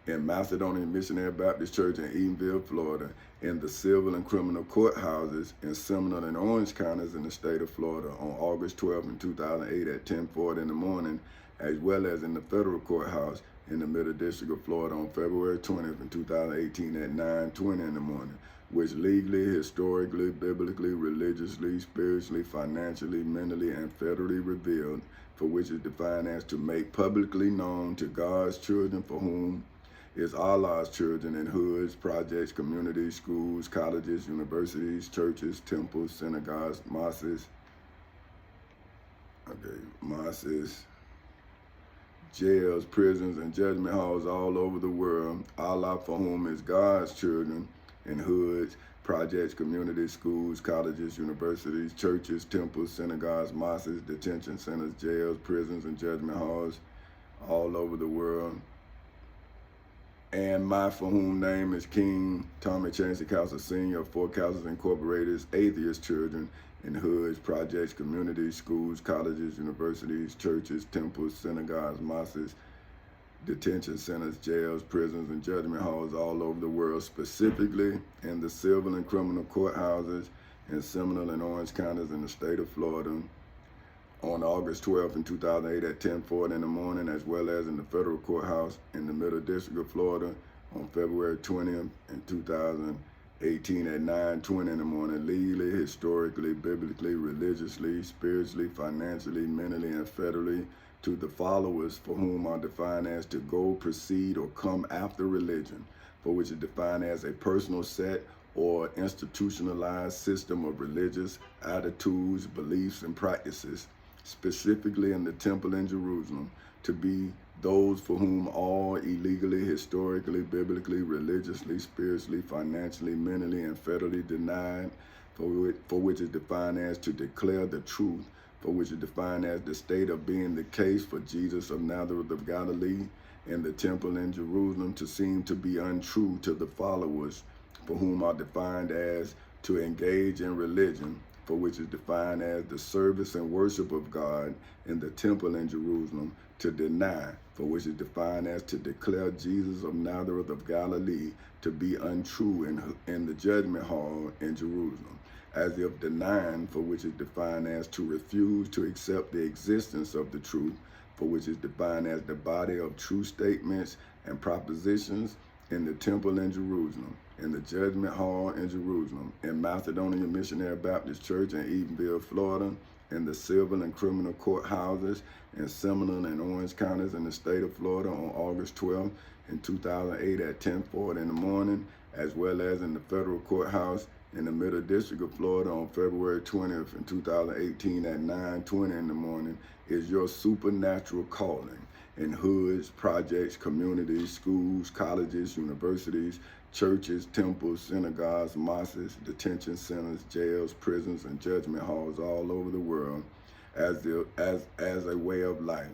in Macedonia Missionary Baptist Church in Eatonville, Florida, in the civil and criminal courthouses in Seminole and Orange counties in the state of Florida on August 12th in 2008 at 10:40 in the morning, as well as in the federal courthouse in the Middle District of Florida on February 20th in 2018 at 9:20 in the morning, which legally, historically, biblically, religiously, spiritually, financially, mentally, and federally revealed, for which is defined as to make publicly known to God's children, for whom is Allah's children, in hoods, projects, communities, schools, colleges, universities, churches, temples, synagogues, mosques, jails, prisons, and judgment halls all over the world. Allah, for whom is God's children, in hoods, projects, communities, schools, colleges, universities, churches, temples, synagogues, mosques, detention centers, jails, prisons, and judgment halls all over the world. And my for whom name is King Tommy Chancey Castle Sr. of Four Castles Incorporated's atheist children in hoods, projects, communities, schools, colleges, universities, churches, temples, synagogues, mosques, detention centers, jails, prisons, and judgment halls all over the world, specifically in the civil and criminal courthouses in Seminole and Orange counties in the state of Florida on August 12th in 2008 at 10:40 in the morning, as well as in the federal courthouse in the Middle District of Florida on February 20th in 2018 at 9:20 in the morning, legally, historically, biblically, religiously, spiritually, financially, mentally, and federally, to the followers for whom are defined as to go, proceed, or come after religion, for which is defined as a personal set or institutionalized system of religious attitudes, beliefs, and practices, specifically in the temple in Jerusalem, to be those for whom all illegally, historically, biblically, religiously, spiritually, financially, mentally, and federally denied, for which is defined as to declare the truth, for which is defined as the state of being the case for Jesus of Nazareth of Galilee and the temple in Jerusalem, to seem to be untrue to the followers, for whom are defined as to engage in religion, for which is defined as the service and worship of God in the temple in Jerusalem, to deny, for which is defined as to declare Jesus of Nazareth of Galilee to be untrue in the judgment hall in Jerusalem, as if denying, for which is defined as to refuse to accept the existence of the truth, for which is defined as the body of true statements and propositions in the temple in Jerusalem, in the judgment hall in Jerusalem, in Macedonia Missionary Baptist Church in Eatonville, Florida, in the civil and criminal courthouses in Seminole and Orange counties in the state of Florida on August 12th in 2008 at 10:40 in the morning, as well as in the federal courthouse in the Middle District of Florida on February 20th in 2018 at 9:20 in the morning, is your supernatural calling in hoods, projects, communities, schools, colleges, universities, churches, temples, synagogues, mosques, detention centers, jails, prisons, and judgment halls all over the world as a way of life.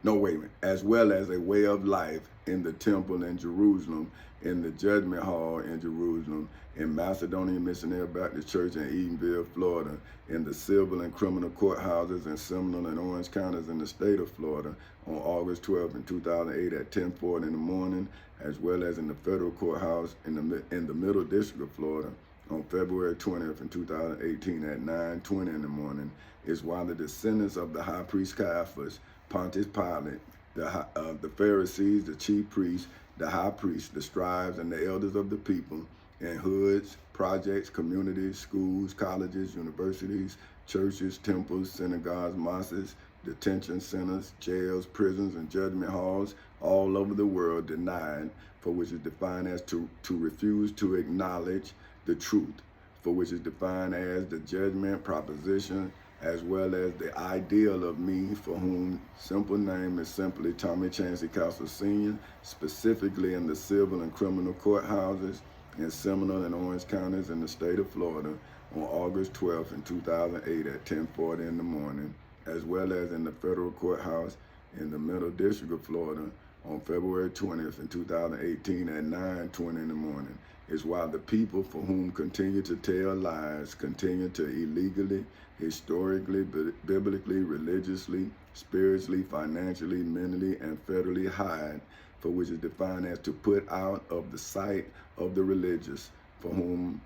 No, wait a minute. As well as a way of life in the temple in Jerusalem, in the judgment hall in Jerusalem, in Macedonia Missionary Baptist Church in Eatonville, Florida, in the civil and criminal courthouses in Seminole and Orange counties in the state of Florida on August 12th in 2008 at 10:40 in the morning, as well as in the federal courthouse in the Middle District of Florida on February 20th in 2018 at 9:20 in the morning, is while the descendants of the high priest Caiaphas, Pontius Pilate, the Pharisees, the chief priests, the high priests, the scribes, and the elders of the people in hoods, projects, communities, schools, colleges, universities, churches, temples, synagogues, mosques, detention centers, jails, prisons, and judgment halls all over the world denied, for which is defined as to refuse to acknowledge the truth, for which is defined as the judgment proposition, as well as the ideal of me, for whom simple name is simply Tommy Chancey Castle Sr., specifically in the civil and criminal courthouses in Seminole and Orange counties in the state of Florida on August 12th in 2008 at 10:40 in the morning, as well as in the federal courthouse in the Middle District of Florida on February 20th in 2018 at 9:20 in the morning, is why the people for whom continue to tell lies continue to illegally, historically, biblically, religiously, spiritually, financially, mentally, and federally hide, for which is defined as to put out of the sight of the religious, for whom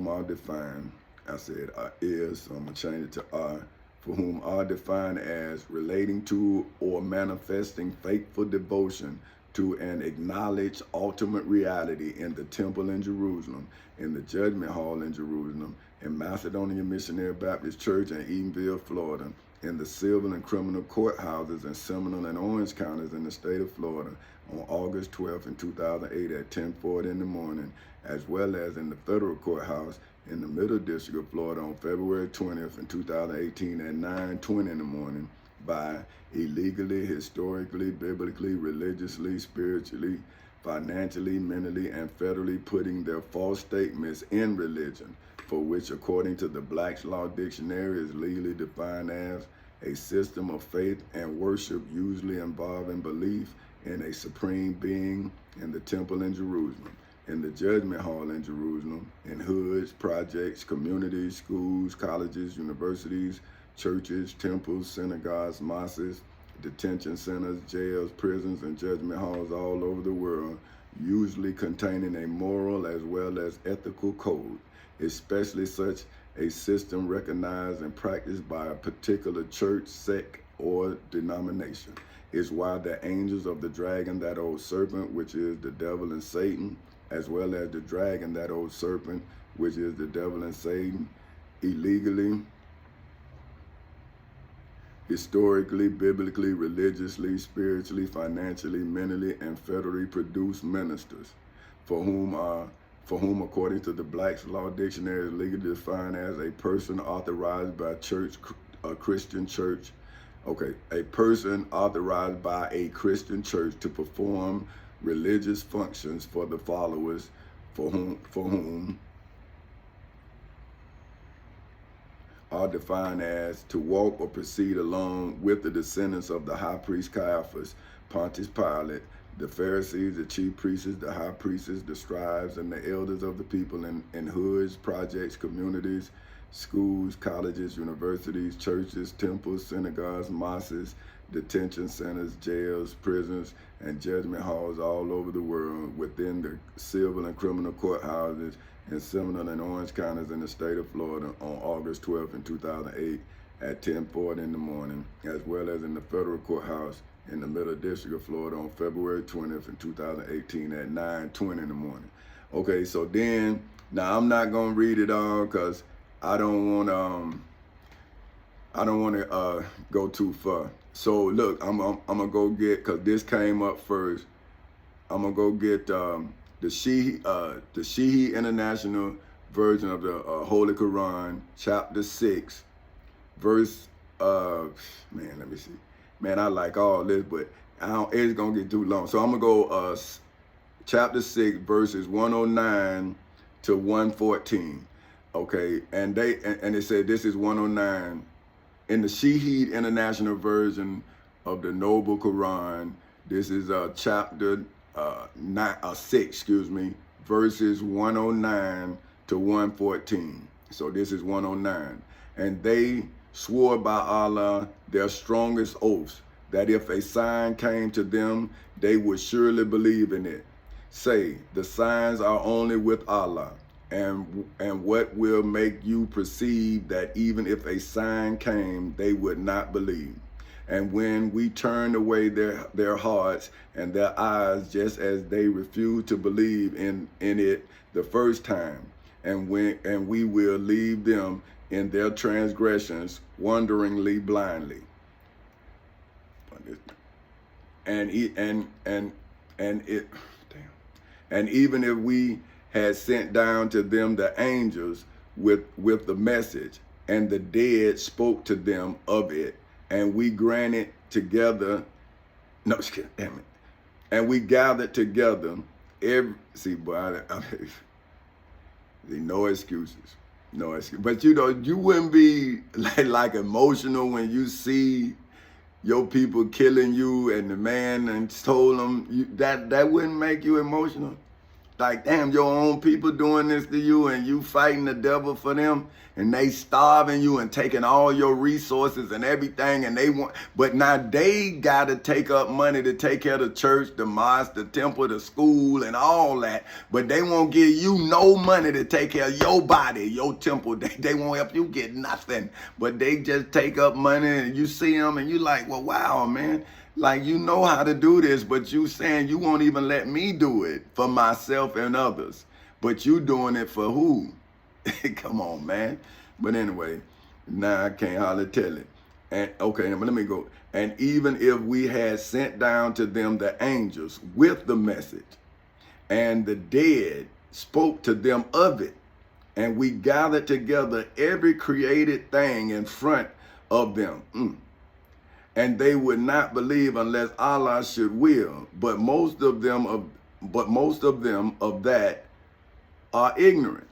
are defined, I said is, so I'm going to change it to are, for whom are defined as relating to or manifesting faithful devotion to an acknowledged ultimate reality in the temple in Jerusalem, in the judgment hall in Jerusalem, in Macedonia Missionary Baptist Church in Eatonville, Florida, in the civil and criminal courthouses in Seminole and Orange counties in the state of Florida on August 12th in 2008 at 10:40 in the morning, as well as in the federal courthouse in the Middle District of Florida on February 20th in 2018 at 9:20 in the morning, by illegally, historically, biblically, religiously, spiritually, financially, mentally, and federally putting their false statements in religion, for which, according to the Black's Law Dictionary, is legally defined as a system of faith and worship usually involving belief in a supreme being in the temple in Jerusalem, in the judgment hall in Jerusalem, in hoods, projects, communities, schools, colleges, universities, churches, temples, synagogues, mosques, detention centers, jails, prisons, and judgment halls all over the world, usually containing a moral as well as ethical code, especially such a system recognized and practiced by a particular church, sect, or denomination. Is why the angels of the dragon, that old serpent, which is the devil and Satan, as well as the dragon, that old serpent, which is the devil and Satan, illegally, historically, biblically, religiously, spiritually, financially, mentally, and federally produced ministers, for whom, according to the Black's Law Dictionary, is legally defined as a person authorized by a Christian church. Okay, a person authorized by a Christian church to perform religious functions for the followers, for whom are defined as to walk or proceed along with the descendants of the high priest Caiaphas, Pontius Pilate, the Pharisees, the chief priests, the high priests, the scribes, and the elders of the people in hoods, projects, communities, schools, colleges, universities, churches, temples, synagogues, mosques, detention centers, jails, prisons, and judgment halls all over the world, within the civil and criminal courthouses in Seminole and Orange counties in the state of Florida on August 12th in 2008 at 10:40 in the morning, as well as in the federal courthouse in the Middle District of Florida on February 20th in 2018 at 9:20 in the morning. Okay, so then, now I'm not gonna read it all because I don't want to go too far. So look, I'm gonna go get, because this came up first. I'm gonna go get the Shihi International Version of the Holy Quran, chapter 6, verse. Man, let me see. Man, I like all this, but it's gonna get too long. So I'm gonna go chapter 6, verses 109 to 114. Okay, and it said this is 109 in the Shihi International Version of the Noble Quran. This is chapter 6, verses 109 to 114. So this is 109. And they swore by Allah their strongest oaths, that if a sign came to them, they would surely believe in it. Say, the signs are only with Allah. And what will make you perceive that even if a sign came, they would not believe? And when we turned away their hearts and their eyes, just as they refused to believe in it the first time, and we will leave them in their transgressions, wonderingly, blindly. And even if we had sent down to them the angels with the message, and the dead spoke to them of it, and we granted together, no, damn it, and we gathered together no excuses, but you wouldn't be like emotional when you see your people killing you, and the man and told them that wouldn't make you emotional. Like, damn, your own people doing this to you, and you fighting the devil for them, and they starving you and taking all your resources and everything, and but now they got to take up money to take care of the church, the mosque, the temple, the school, and all that, but they won't give you no money to take care of your body, your temple. They won't help you get nothing, but they just take up money, and you see them, and you like, well, wow, man. Like, you know how to do this, but you saying you won't even let me do it for myself and others. But you doing it for who? Come on, man. But anyway, now I can't hardly tell it. And okay, but let me go. And even if we had sent down to them the angels with the message, and the dead spoke to them of it, and we gathered together every created thing in front of them, and they would not believe unless Allah should will. But most of them of that are ignorant.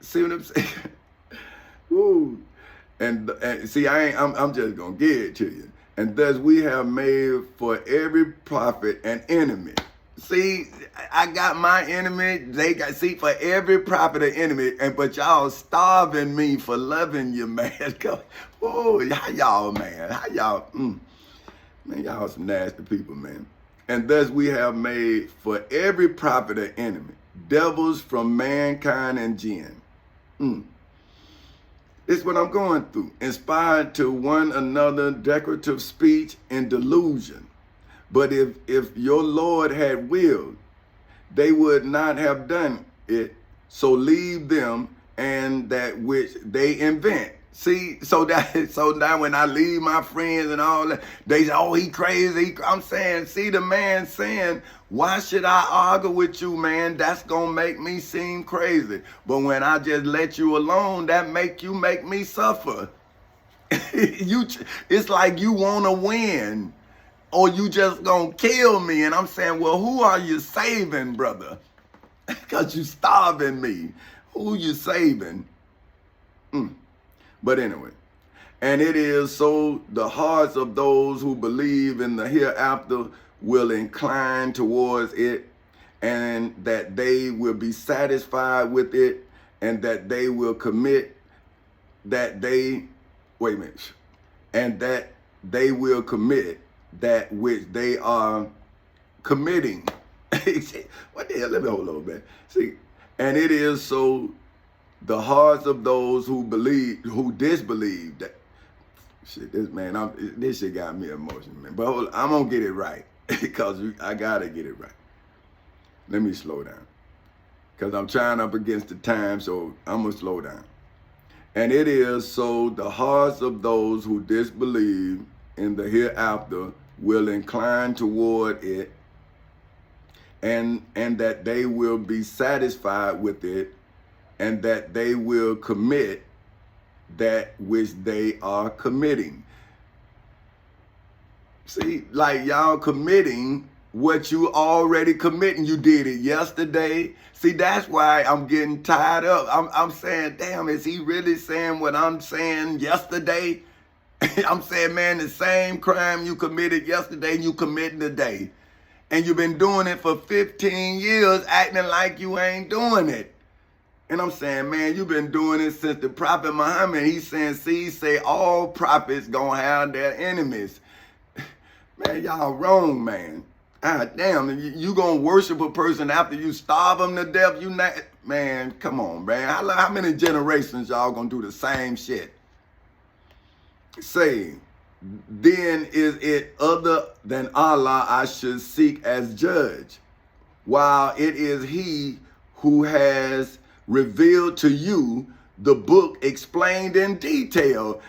See what I'm saying? Woo. And see, I'm just gonna give it to you. And thus we have made for every prophet an enemy. See, I got my enemy. They got, see, for every prophet an enemy. But y'all starving me for loving you, man. Oh, how y'all, man? How y'all? Man, y'all some nasty people, man. And thus we have made for every prophet an enemy, devils from mankind and jinn. This is what I'm going through. Inspired to one another decorative speech and delusion. But if your Lord had willed, they would not have done it. So leave them and that which they invent. See, so now when I leave my friends and all that, they say, oh, he crazy. I'm saying, see the man saying, why should I argue with you, man? That's going to make me seem crazy. But when I just let you alone, that make me suffer. It's like you want to win or you just going to kill me. And I'm saying, well, who are you saving, brother? Because you starving me. Who you saving? But anyway, and it is so the hearts of those who believe in the hereafter will incline towards it, and that they will be satisfied with it, and that they will commit and that they will commit that which they are committing. What the hell? Let me hold on, man. See, and it is so the hearts of those who disbelieve that shit. This shit got me emotional, man. But hold on, I'm gonna get it right because I gotta get it right. Let me slow down because I'm trying up against the time, so I'm gonna slow down. And it is so the hearts of those who disbelieve in the hereafter will incline toward it, and that they will be satisfied with it, and that they will commit that which they are committing. See, like y'all committing what you already committing. You did it yesterday. See, that's why I'm getting tired up. I'm saying, damn, is he really saying what I'm saying yesterday? I'm saying, man, the same crime you committed yesterday, you committing today. And you've been doing it for 15 years, acting like you ain't doing it. And I'm saying, man, you've been doing it since the Prophet Muhammad. He's saying, say all prophets gonna have their enemies. Man, y'all wrong, man. God damn, you gonna worship a person after you starve them to death? Man, come on, man. How many generations y'all gonna do the same shit? Say, then is it other than Allah I should seek as judge, while it is he who has revealed to you the book explained in detail,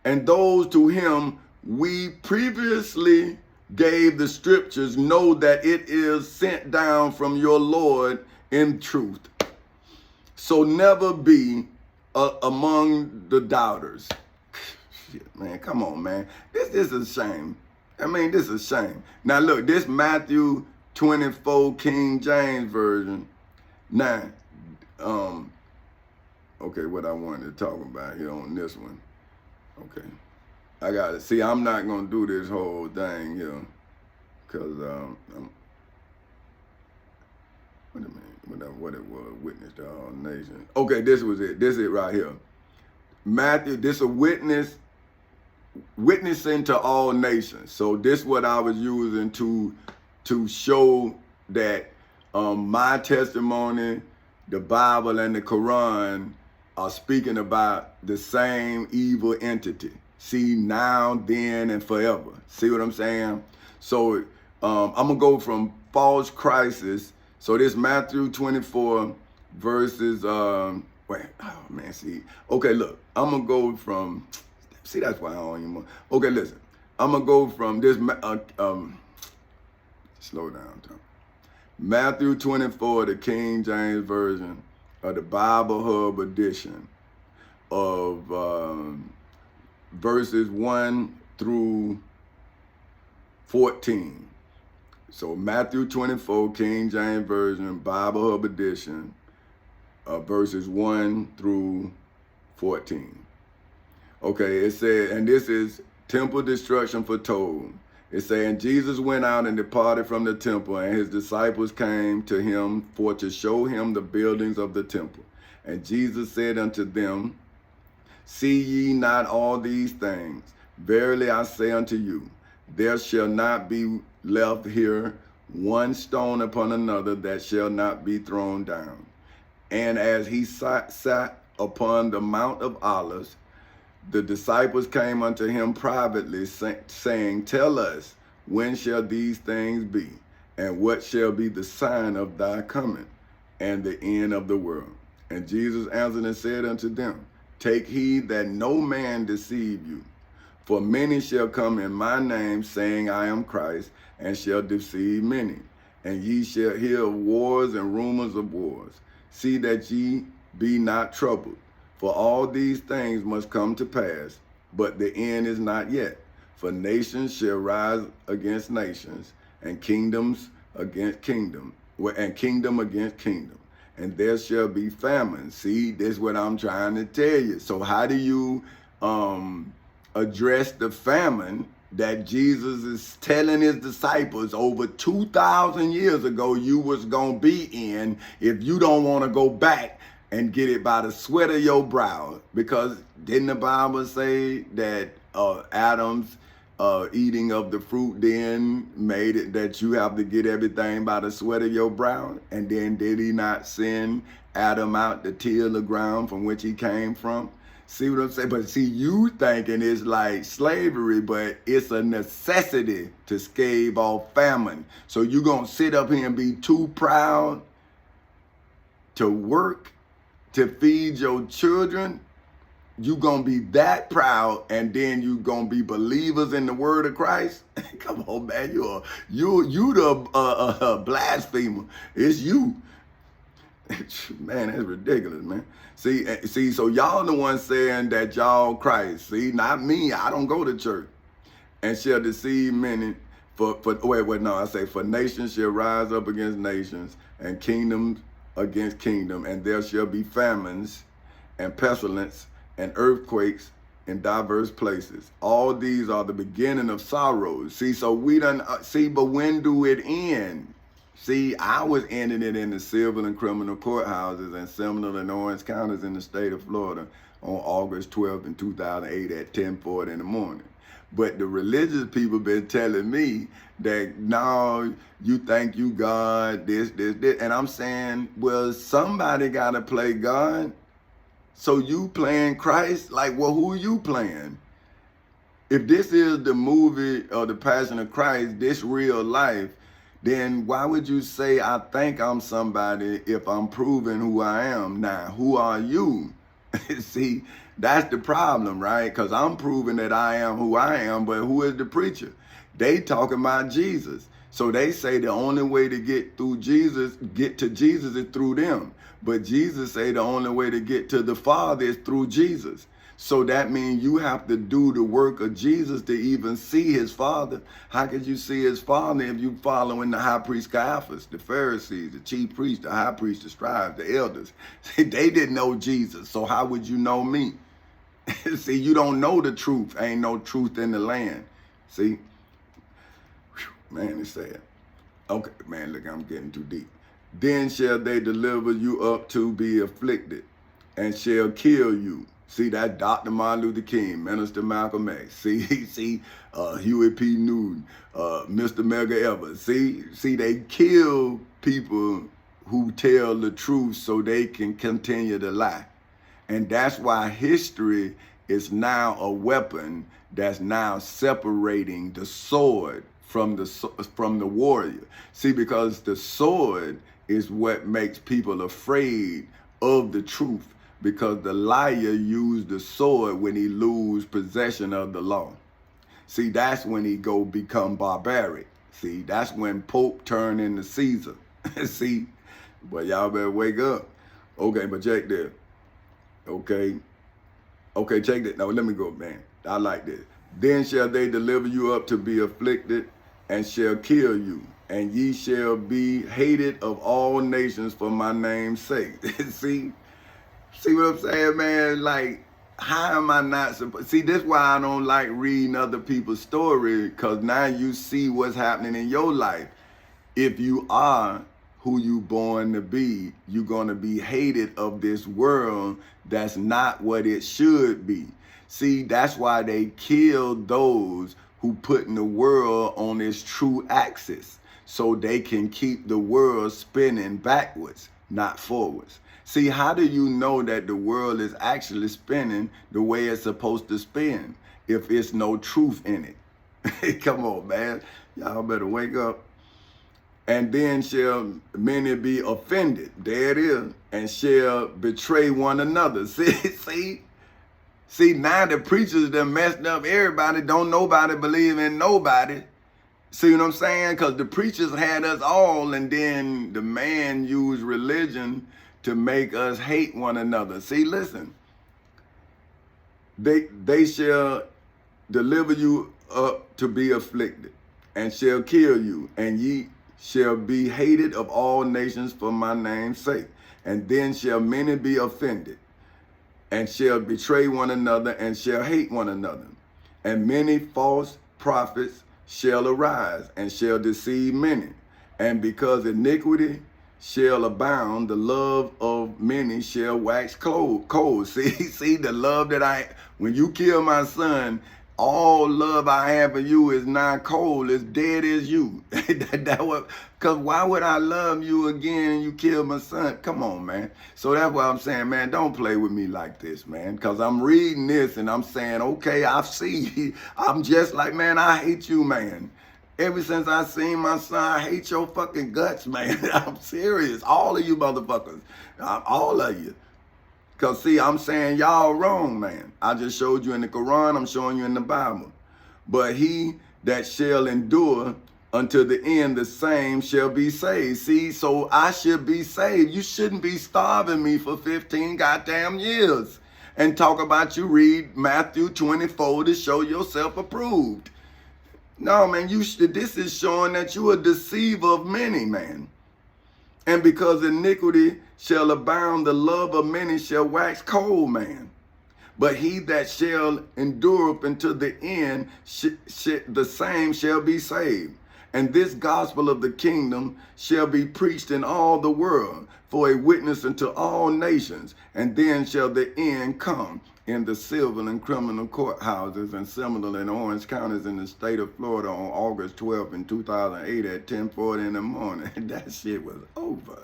and those to him we previously gave the scriptures know that it is sent down from your Lord in truth. So never be among the doubters. Shit, man, come on, man. This is a shame. I mean, this is a shame. Now look, this Matthew 24 King James Version. Now, okay, what I wanted to talk about here on this one. Okay, I got it. See, I'm not gonna do this whole thing here, cause what it was, witness to all nations. Okay, this was it. This is it right here. Matthew, this a witnessing to all nations. So this what I was using to show that my testimony, the Bible, and the Quran are speaking about the same evil entity. See, now, then, and forever. See what I'm saying? So I'm going to go from false crisis. So this Matthew 24 verses, see. Okay, look, I'm going to go from, see, that's why I don't even want. Okay, listen, I'm going to go from this, slow down, Tom. Matthew 24, the King James Version of the Bible Hub edition of verses 1 through 14. So Matthew 24, King James Version, Bible Hub edition, verses 1 through 14. Okay, it said, and this is temple destruction foretold. It's saying Jesus went out and departed from the temple, and his disciples came to him for to show him the buildings of the temple. And Jesus said unto them, see ye not all these things? Verily I say unto you, There shall not be left here one stone upon another that shall not be thrown down. And as he sat upon the Mount of Olives, the disciples came unto him privately, saying, Tell us, when shall these things be? And what shall be the sign of thy coming and the end of the world? And Jesus answered and said unto them, Take heed that no man deceive you. For many shall come in my name, saying, I am Christ, and shall deceive many. And ye shall hear of wars and rumors of wars. See that ye be not troubled. For all these things must come to pass, but the end is not yet. For nations shall rise against nations, and kingdoms against kingdom, and kingdom against kingdom. And there shall be famine. See, this is what I'm trying to tell you. So how do you address the famine that Jesus is telling his disciples over 2,000 years ago you was going to be in if you don't want to go back and get it by the sweat of your brow? Because didn't the Bible say that Adam's eating of the fruit then made it that you have to get everything by the sweat of your brow? And then did he not send Adam out to till the ground from which he came from? See what I'm saying? But see, you thinking it's like slavery, but it's a necessity to stave off famine. So you gonna sit up here and be too proud to work to feed your children? You gonna be that proud, and then you gonna be believers in the word of Christ? Come on, man, you the blasphemer. It's you. Man, that's ridiculous, man. See, so y'all the ones saying that y'all Christ. See, not me. I don't go to church. And shall deceive many. For nations shall rise up against nations, and kingdoms against kingdom, and there shall be famines and pestilence and earthquakes in diverse places. All these are the beginning of sorrows. See, so we done but when do it end? See, I was ending it in the civil and criminal courthouses in Seminole and Orange counties in the state of Florida on August 12th in 2008 at 10:40 in the morning. But the religious people been telling me that, no, you think you God, this. And I'm saying, well, somebody got to play God. So you playing Christ? Like, well, who you playing? If this is the movie or the Passion of Christ, this real life, then why would you say I think I'm somebody if I'm proving who I am? Now, who are you? See, that's the problem, right? Because I'm proving that I am who I am, but who is the preacher? They talking about Jesus. So they say the only way to get to Jesus is through them. But Jesus say the only way to get to the Father is through Jesus. So that means you have to do the work of Jesus to even see his Father. How could you see his Father if you following the high priest Caiaphas, the Pharisees, the chief priests, the high priests, the scribes, the elders? See, they didn't know Jesus, so how would you know me? See, you don't know the truth. Ain't no truth in the land. See? Whew, man, it's sad. Okay, man, look, I'm getting too deep. Then shall they deliver you up to be afflicted, and shall kill you. See, that Dr. Martin Luther King, Minister Malcolm X. See, Huey P. Newton, Mr. Medgar Evers. See, they kill people who tell the truth so they can continue to lie. And that's why history is now a weapon that's now separating the sword from the warrior. See, because the sword is what makes people afraid of the truth, because the liar used the sword when he lose possession of the law. See, that's when he go become barbaric. See, that's when Pope turn into Caesar. See, but y'all better wake up. Okay, but check this. Okay, check this. Now, let me go, man. I like this. Then shall they deliver you up to be afflicted, and shall kill you, and ye shall be hated of all nations for my name's sake. See what I'm saying, man? Like, how am I not supposed? See, this is why I don't like reading other people's story, because now you see what's happening in your life. If you are who you born to be, you're going to be hated of this world that's not what it should be. See, that's why they kill those who putting the world on its true axis so they can keep the world spinning backwards, not forwards. See, how do you know that the world is actually spinning the way it's supposed to spin if it's no truth in it? Come on, man. Y'all better wake up. And then shall many be offended. There it is. And shall betray one another. See, now the preachers done messed up everybody. Don't nobody believe in nobody. See what I'm saying? Because the preachers had us all, and then the man used religion to make us hate one another. See, listen. They shall deliver you up to be afflicted, and shall kill you, and ye shall be hated of all nations for my name's sake. And then shall many be offended, and shall betray one another, and shall hate one another. And many false prophets shall arise, and shall deceive many. And because iniquity shall abound, the love of many shall wax cold. See, the love that when you kill my son, all love I have for you is not cold, as dead as you. Because why would I love you again and you kill my son? Come on, man. So that's why I'm saying, man, don't play with me like this, man. Because I'm reading this and I'm saying, okay, I see. I'm just like, man, I hate you, man. Ever since I seen my son, I hate your fucking guts, man. I'm serious. All of you motherfuckers. All of you. Because, see, I'm saying y'all wrong, man. I just showed you in the Quran. I'm showing you in the Bible. But he that shall endure until the end, the same shall be saved. See, so I should be saved. You shouldn't be starving me for 15 goddamn years and talk about you read Matthew 24 to show yourself approved. No, man, this is showing that you a deceiver of many, man. And because iniquity shall abound, the love of many shall wax cold, man. But he that shall endure up until the end, the same shall be saved. And this gospel of the kingdom shall be preached in all the world for a witness unto all nations. And then shall the end come in the civil and criminal courthouses and similar in Orange counties in the state of Florida on August 12th in 2008 at 10:40 in the morning. That shit was over.